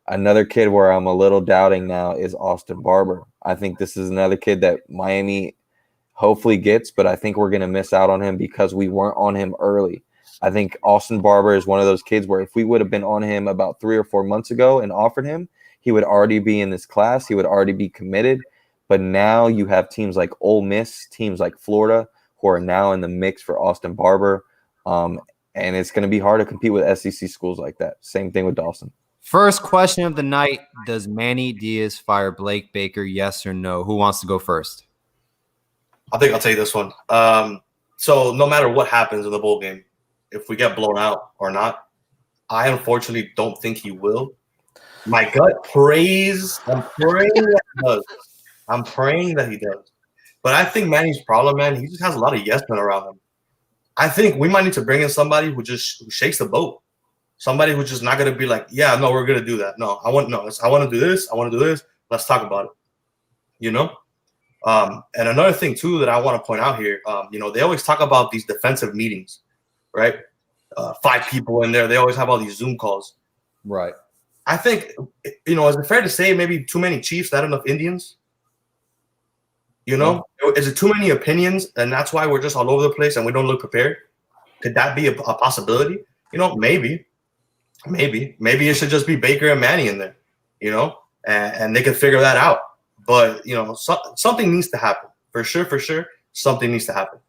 another kid where I'm a little doubting now is Austin Barber. I think this is another kid that Miami hopefully gets, but I think we're going to miss out on him because we weren't on him early. I think Austin Barber is one of those kids where if we would have been on him about 3 or 4 months ago and offered him, he would already be in this class. He would already be committed. But now you have teams like Ole Miss, teams like Florida, who are now in the mix for Austin Barber. And it's going to be hard to compete with SEC schools like that. Same thing with Dawson. First question of the night. Does Manny Diaz fire Blake Baker? Yes or no? Who wants to go first? I think I'll take this one. So no matter what happens in the bowl game, if we get blown out or not, I unfortunately don't think he will. My gut prays. I'm praying that he does. I'm praying that he does. But I think Manny's problem, man, he just has a lot of yes men around him. I think we might need to bring in somebody who shakes the boat. Somebody who's just not going to be like, yeah, no, we're going to do that. No, I want to do this. I want to do this. Let's talk about it. You know? And another thing, too, that I want to point out here, they always talk about these defensive meetings, right? 5 people in there. They always have all these Zoom calls. Right. I think, is it fair to say maybe too many Chiefs, not enough Indians? Is it too many opinions, and that's why we're just all over the place and we don't look prepared? Could that be a possibility? Maybe it should just be Baker and Manny in there, and they could figure that out. But something needs to happen for sure. Something needs to happen.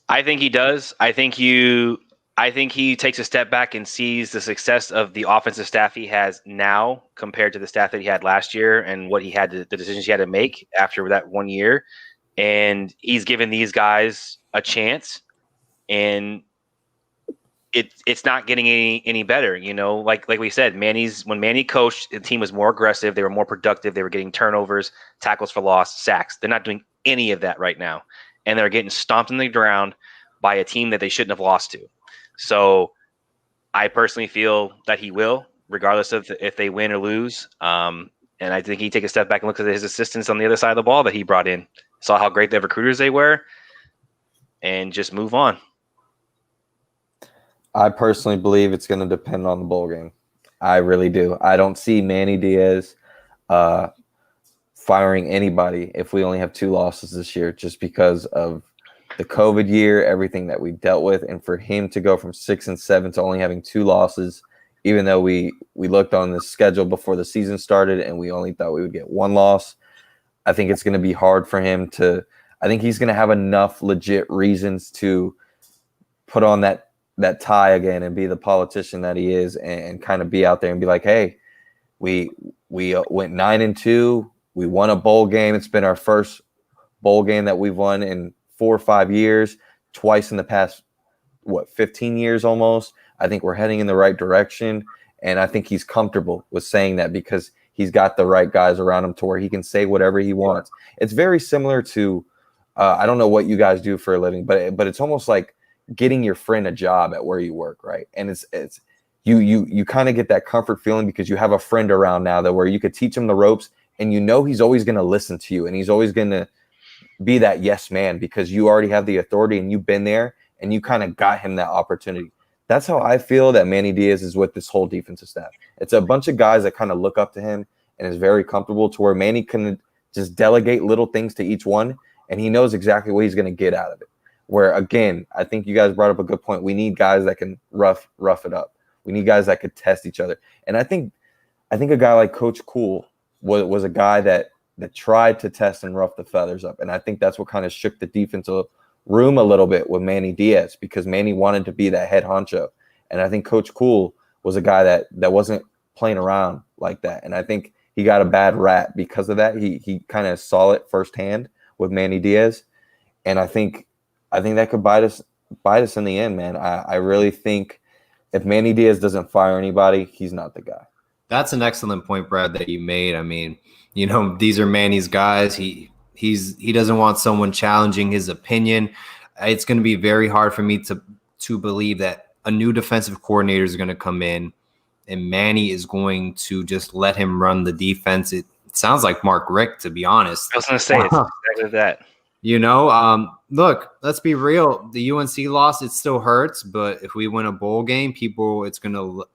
I think he does. I think he takes a step back and sees the success of the offensive staff he has now compared to the staff that he had last year and what he had the decisions he had to make after that 1 year. And he's given these guys a chance, and it's not getting any better. Like we said, when Manny coached, the team was more aggressive. They were more productive. They were getting turnovers, tackles for loss, sacks. They're not doing any of that right now. and they're getting stomped in the ground by a team that they shouldn't have lost to. So I personally feel that he will, regardless of if they win or lose. And I think he take a step back and look at his assistants on the other side of the ball that he brought in, saw how great the recruiters they were, and just move on. I personally believe it's going to depend on the bowl game. I really do. I don't see Manny Diaz firing anybody if we only have 2 losses this year, just because of the COVID year, everything that we dealt with, and for him to go from 6-7 to only having 2 losses, even though we looked on the schedule before the season started and we only thought we would get 1 loss, I think it's going to be hard for him to. I think he's going to have enough legit reasons to put on that tie again and be the politician that he is, and kind of be out there and be like, hey, we went 9-2. We won a bowl game. It's been our first bowl game that we've won in 4 or 5 years, twice in the past, 15 years almost. I think we're heading in the right direction. And I think he's comfortable with saying that because he's got the right guys around him to where he can say whatever he wants. It's very similar to, I don't know what you guys do for a living, but it's almost like getting your friend a job at where you work, right? And it's you kind of get that comfort feeling because you have a friend around now that where you could teach him the ropes, and you know he's always going to listen to you, and he's always going to be that yes man because you already have the authority and you've been there and you kind of got him that opportunity. That's how I feel that Manny Diaz is with this whole defensive staff. It's a bunch of guys that kind of look up to him and is very comfortable to where Manny can just delegate little things to each one, and he knows exactly what he's going to get out of it. Where, again, I think you guys brought up a good point. We need guys that can rough it up. We need guys that could test each other. And I think a guy like Coach Cool was a guy that tried to test and rough the feathers up. And I think that's what kind of shook the defensive room a little bit with Manny Diaz, because Manny wanted to be that head honcho. And I think Coach Cool was a guy that wasn't playing around like that. And I think he got a bad rap because of that. He kind of saw it firsthand with Manny Diaz. And I think that could bite us in the end, man. I really think if Manny Diaz doesn't fire anybody, he's not the guy. That's an excellent point, Brad, that you made. I mean, these are Manny's guys. He doesn't want someone challenging his opinion. It's going to be very hard for me to believe that a new defensive coordinator is going to come in and Manny is going to just let him run the defense. It sounds like Mark Richt, to be honest. I was going to say it's exactly that. Look, let's be real. The UNC loss, it still hurts, but if we win a bowl game, it's going to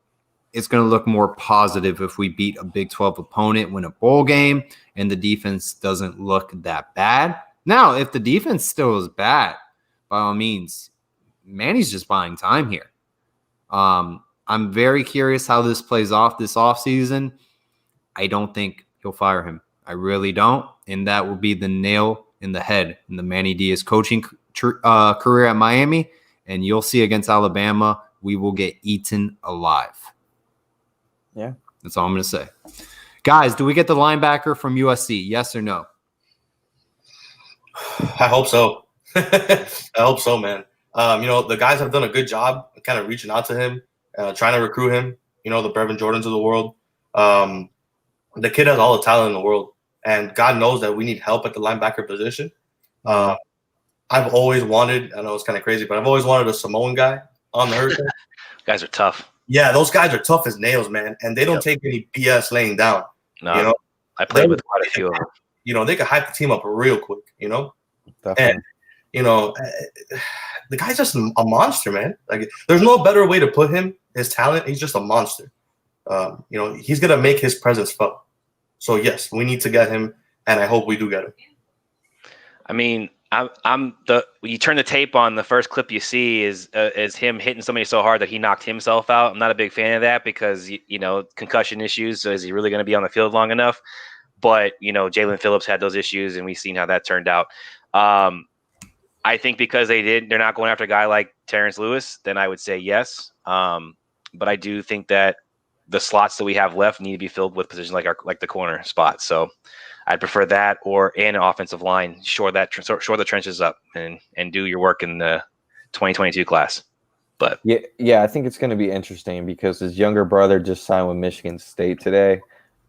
look more positive if we beat a Big 12 opponent, win a bowl game, and the defense doesn't look that bad. Now, if the defense still is bad, by all means, Manny's just buying time here. I'm very curious how this plays off this offseason. I don't think he'll fire him. I really don't, and that will be the nail in the head in the Manny Diaz coaching career at Miami, and you'll see against Alabama, we will get eaten alive. Yeah. That's all I'm going to say. Guys, do we get the linebacker from USC? Yes or no? I hope so. I hope so, man. The guys have done a good job kind of reaching out to him, trying to recruit him, the Brevin Jordans of the world. The kid has all the talent in the world, and God knows that we need help at the linebacker position. I've always wanted, I know it's kind of crazy, but I've always wanted a Samoan guy on the Hurricanes. Guys are tough. Yeah, those guys are tough as nails, man, and they don't take any BS laying down. No, I played with quite a few of them. They can hype the team up real quick, Definitely. And, the guy's just a monster, man. Like, there's no better way to put him, his talent. He's just a monster. He's going to make his presence felt. So, yes, we need to get him, and I hope we do get him. I mean, when you turn the tape on, the first clip you see is him hitting somebody so hard that he knocked himself out. I'm not a big fan of that because, concussion issues. So is he really going to be on the field long enough? But, Jalen Phillips had those issues, and we've seen how that turned out. I think because they're not going after a guy like Terrence Lewis, then I would say yes. But I do think that the slots that we have left need to be filled with positions like the corner spot. So I'd prefer that or an offensive line. Shore the trenches up and do your work in the 2022 class. But yeah, I think it's going to be interesting because his younger brother just signed with Michigan State today.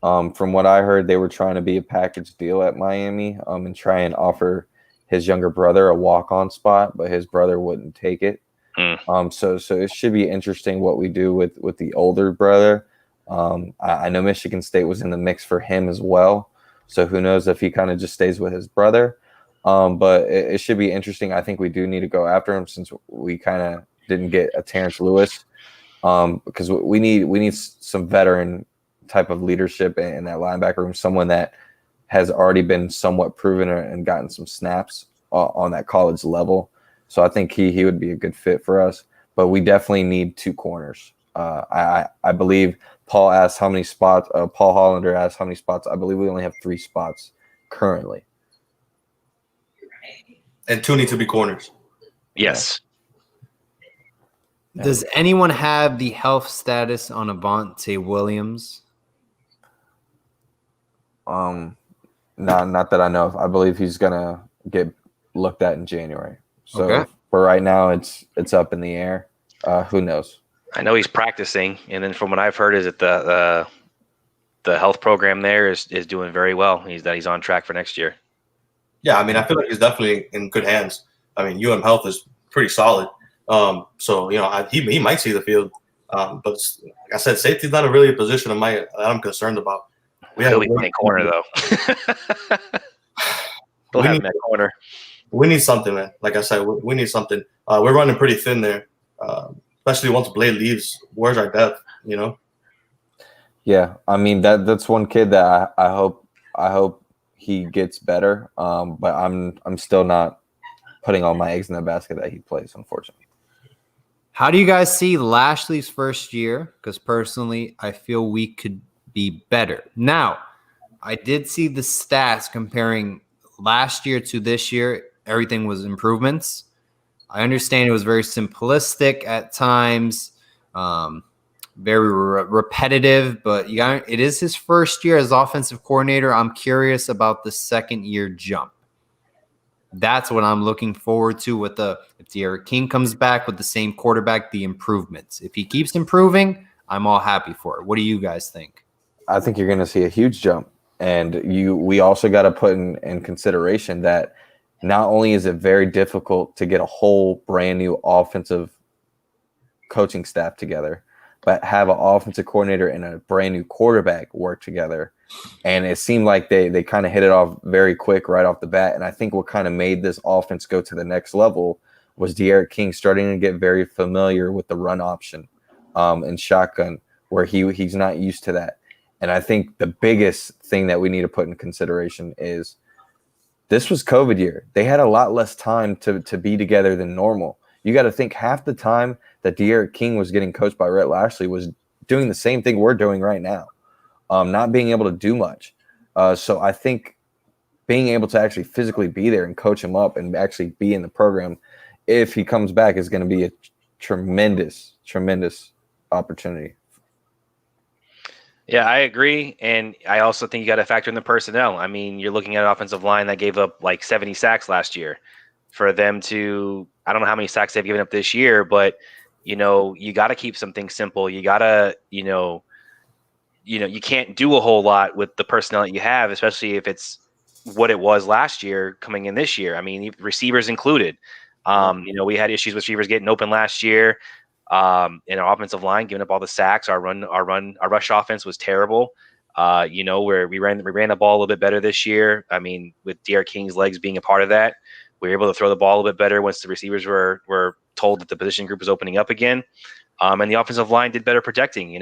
From what I heard, they were trying to be a package deal at Miami and try and offer his younger brother a walk-on spot, but his brother wouldn't take it. So it should be interesting what we do with the older brother. I know Michigan State was in the mix for him as well. So who knows if he kind of just stays with his brother. But it should be interesting. I think we do need to go after him since we kind of didn't get a Terrence Lewis, because we need some veteran type of leadership in that linebacker room, someone that has already been somewhat proven and gotten some snaps on that college level. So I think he would be a good fit for us. But we definitely need 2 corners. I believe Paul asked how many spots. Paul Hollander asked how many spots. I believe we only have 3 spots currently. And 2 need to be corners. Yes. Does anyone have the health status on Avonte Williams? Not that I know of. I believe he's gonna get looked at in January. So Okay. for right now, it's up in the air. Who knows? I know he's practicing, and then from what I've heard is that the health program there is doing very well. He's on track for next year. Yeah, I mean, I feel like he's definitely in good hands. I mean, UM Health is pretty solid. So he might see the field. But like I said, safety's not really a position that I'm concerned about. We have a corner though. They'll have him at corner. We need something, man. Like I said, we need something. We're running pretty thin there, especially once Blade leaves. Where's our depth? Yeah, I mean that's one kid that I hope he gets better. But I'm still not putting all my eggs in the basket that he plays, unfortunately. How do you guys see Lashley's first year? Because personally, I feel we could be better. Now, I did see the stats comparing last year to this year. Everything was improvements. I understand it was very simplistic at times, very repetitive, but it is his first year as offensive coordinator. I'm curious about the second year jump. That's what I'm looking forward to if D'Eriq King comes back with the same quarterback, the improvements. If he keeps improving, I'm all happy for it. What do you guys think? I think you're going to see a huge jump. And we also got to put in consideration that not only is it very difficult to get a whole brand new offensive coaching staff together, but have an offensive coordinator and a brand new quarterback work together. And it seemed like they kind of hit it off very quick right off the bat. And I think what kind of made this offense go to the next level was D'Eriq King starting to get very familiar with the run option and shotgun, where he's not used to that. And I think the biggest thing that we need to put in consideration is this was COVID year. They had a lot less time to be together than normal. You got to think half the time that D'Eriq King was getting coached by Rhett Lashley was doing the same thing we're doing right now, not being able to do much. So I think being able to actually physically be there and coach him up and actually be in the program, if he comes back, is going to be a tremendous, tremendous opportunity. Yeah, I agree. And I also think you got to factor in the personnel. I mean, you're looking at an offensive line that gave up like 70 sacks last year. For them to, I don't know how many sacks they've given up this year, but, you got to keep some things simple. You got to, you can't do a whole lot with the personnel that you have, especially if it's what it was last year coming in this year. I mean, receivers included. We had issues with receivers getting open last year. In our offensive line, giving up all the sacks. Our rush offense was terrible. Where we ran the ball a little bit better this year. I mean, with D'Eriq King's legs being a part of that, we were able to throw the ball a little bit better once the receivers were told that the position group was opening up again. And the offensive line did better protecting.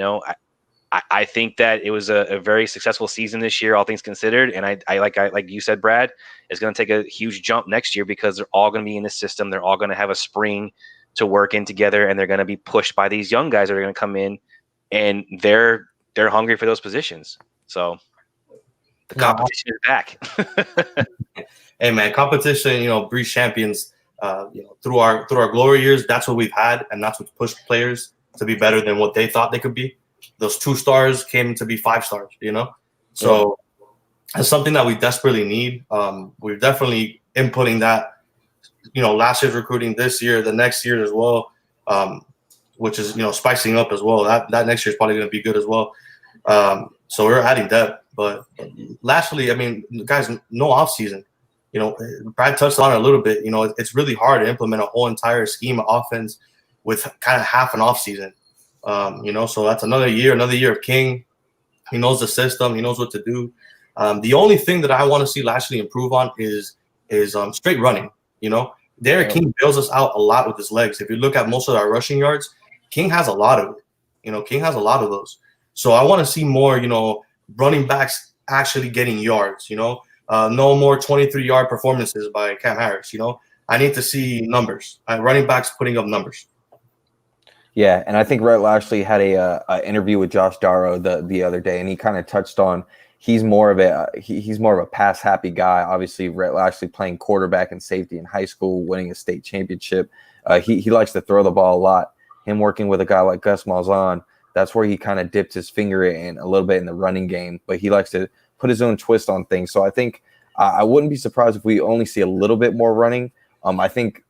I think that it was a very successful season this year, all things considered. And I like you said, Brad, is going to take a huge jump next year because they're all going to be in this system. They're all going to have a spring to work in together, and they're going to be pushed by these young guys that are going to come in, and they're hungry for those positions. So the competition is back. Hey man, competition, breeds champions. Through our glory years, that's what we've had, and that's what's pushed players to be better than what they thought they could be. Those 2 stars came to be 5 stars, So it's something that we desperately need. We're definitely inputting that. Last year's recruiting, this year, the next year as well, which is, spicing up as well. That next year is probably going to be good as well. So we're adding depth. But lastly, I mean, guys, no off season. Brad touched on it a little bit. It's really hard to implement a whole entire scheme of offense with kind of half an off season. So that's another year of King. He knows the system. He knows what to do. The only thing that I want to see Lashley improve on is straight running. Derek King bails us out a lot with his legs. If you look at most of our rushing yards, King has a lot of it. King has a lot of those. So I want to see more, running backs actually getting yards. No more 23-yard performances by Cam Harris. I need to see numbers. Running backs putting up numbers. Yeah, and I think Rhett Lashley had a interview with Josh Darrow the other day, and he kind of touched on he's more of a pass happy guy. Obviously, Rhett Lashley playing quarterback and safety in high school, winning a state championship. He likes to throw the ball a lot. Him working with a guy like Gus Malzahn, that's where he kind of dipped his finger in a little bit in the running game, but he likes to put his own twist on things. So I think I wouldn't be surprised if we only see a little bit more running. I think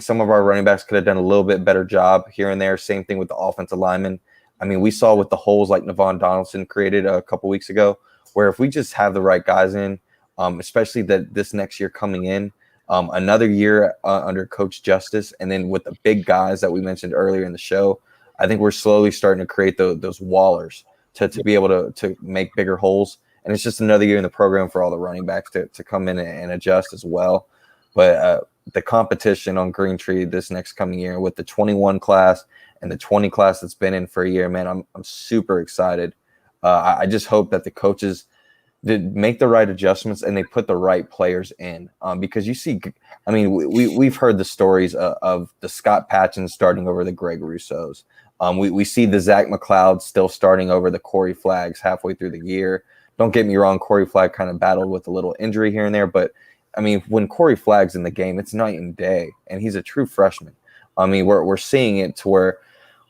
some of our running backs could have done a little bit better job here and there. Same thing with the offensive linemen. I mean, we saw with the holes like Navon Donaldson created a couple weeks ago, where if we just have the right guys in, especially this next year coming in, another year under Coach Justice, and then with the big guys that we mentioned earlier in the show, I think we're slowly starting to create those wallers to be able to make bigger holes. And it's just another year in the program for all the running backs to come in and adjust as well. But the competition on Green Tree this next coming year with the 21 class and the 20 class that's been in for a year, man, I'm super excited. I just hope that the coaches did make the right adjustments and they put the right players in, because you see, I mean, we've heard the stories of the Scott Patchins starting over the Greg Rousseaus. We see the Zach McLeod still starting over the Corey Flaggs halfway through the year. Don't get me wrong, Corey Flagg kind of battled with a little injury here and there, but I mean, when Corey Flagg's in the game, it's night and day, and he's a true freshman. I mean, we're seeing it to where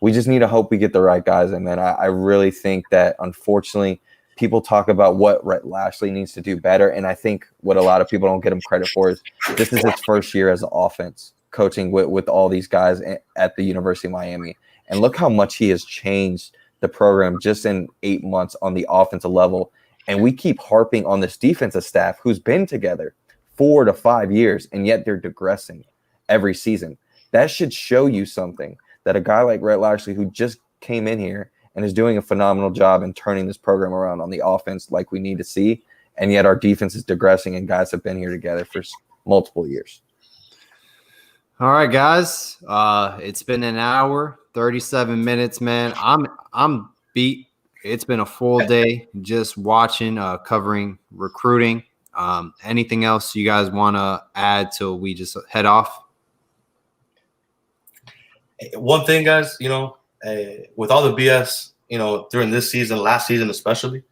we just need to hope we get the right guys in, man. I really think that, unfortunately, people talk about what Rhett Lashley needs to do better, and I think what a lot of people don't get him credit for is this is his first year as an offense, coaching with all these guys at the University of Miami. And look how much he has changed the program just in 8 months on the offensive level. And we keep harping on this defensive staff who's been together 4 to 5 years, and yet they're digressing every season. That should show you something, that a guy like Rhett Lashley, who just came in here and is doing a phenomenal job in turning this program around on the offense like we need to see, and yet our defense is digressing and guys have been here together for multiple years. All right, guys. It's been an hour, 37 minutes, man. I'm beat. It's been a full day just watching, covering recruiting. Anything else you guys want to add till we just head off? One thing, guys, with all the BS, during this season, last season especially,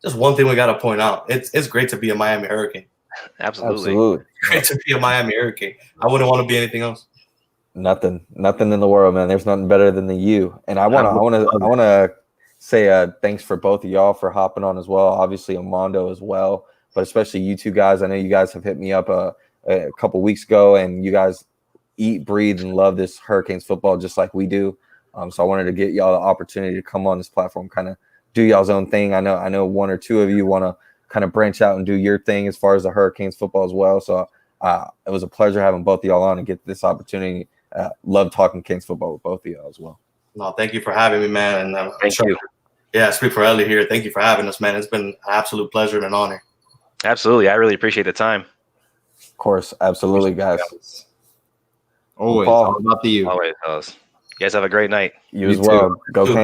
just one thing we got to point out. It's great to be a Miami Hurricane. Absolutely. Great to be a Miami Hurricane. I wouldn't want to be anything else. Nothing in the world, man. There's nothing better than the U. And I want to say thanks for both of y'all for hopping on as well. Obviously, Armando as well, but especially you two guys. I know you guys have hit me up a couple weeks ago, and you guys eat, breathe, and love this Hurricanes football just like we do. So I wanted to get y'all the opportunity to come on this platform, kind of do y'all's own thing. I know one or two of you want to kind of branch out and do your thing as far as the Hurricanes football as well. So it was a pleasure having both of y'all on and get this opportunity. Love talking Kings football with both of y'all as well. No, thank you for having me, man. And thank you. Yeah, speak for Ellie here. Thank you for having us, man. It's been an absolute pleasure and an honor. Absolutely. I really appreciate the time. Of course. Absolutely, guys. Always. All about the U. Always, fellas. You guys have a great night. You as well. Go Canes.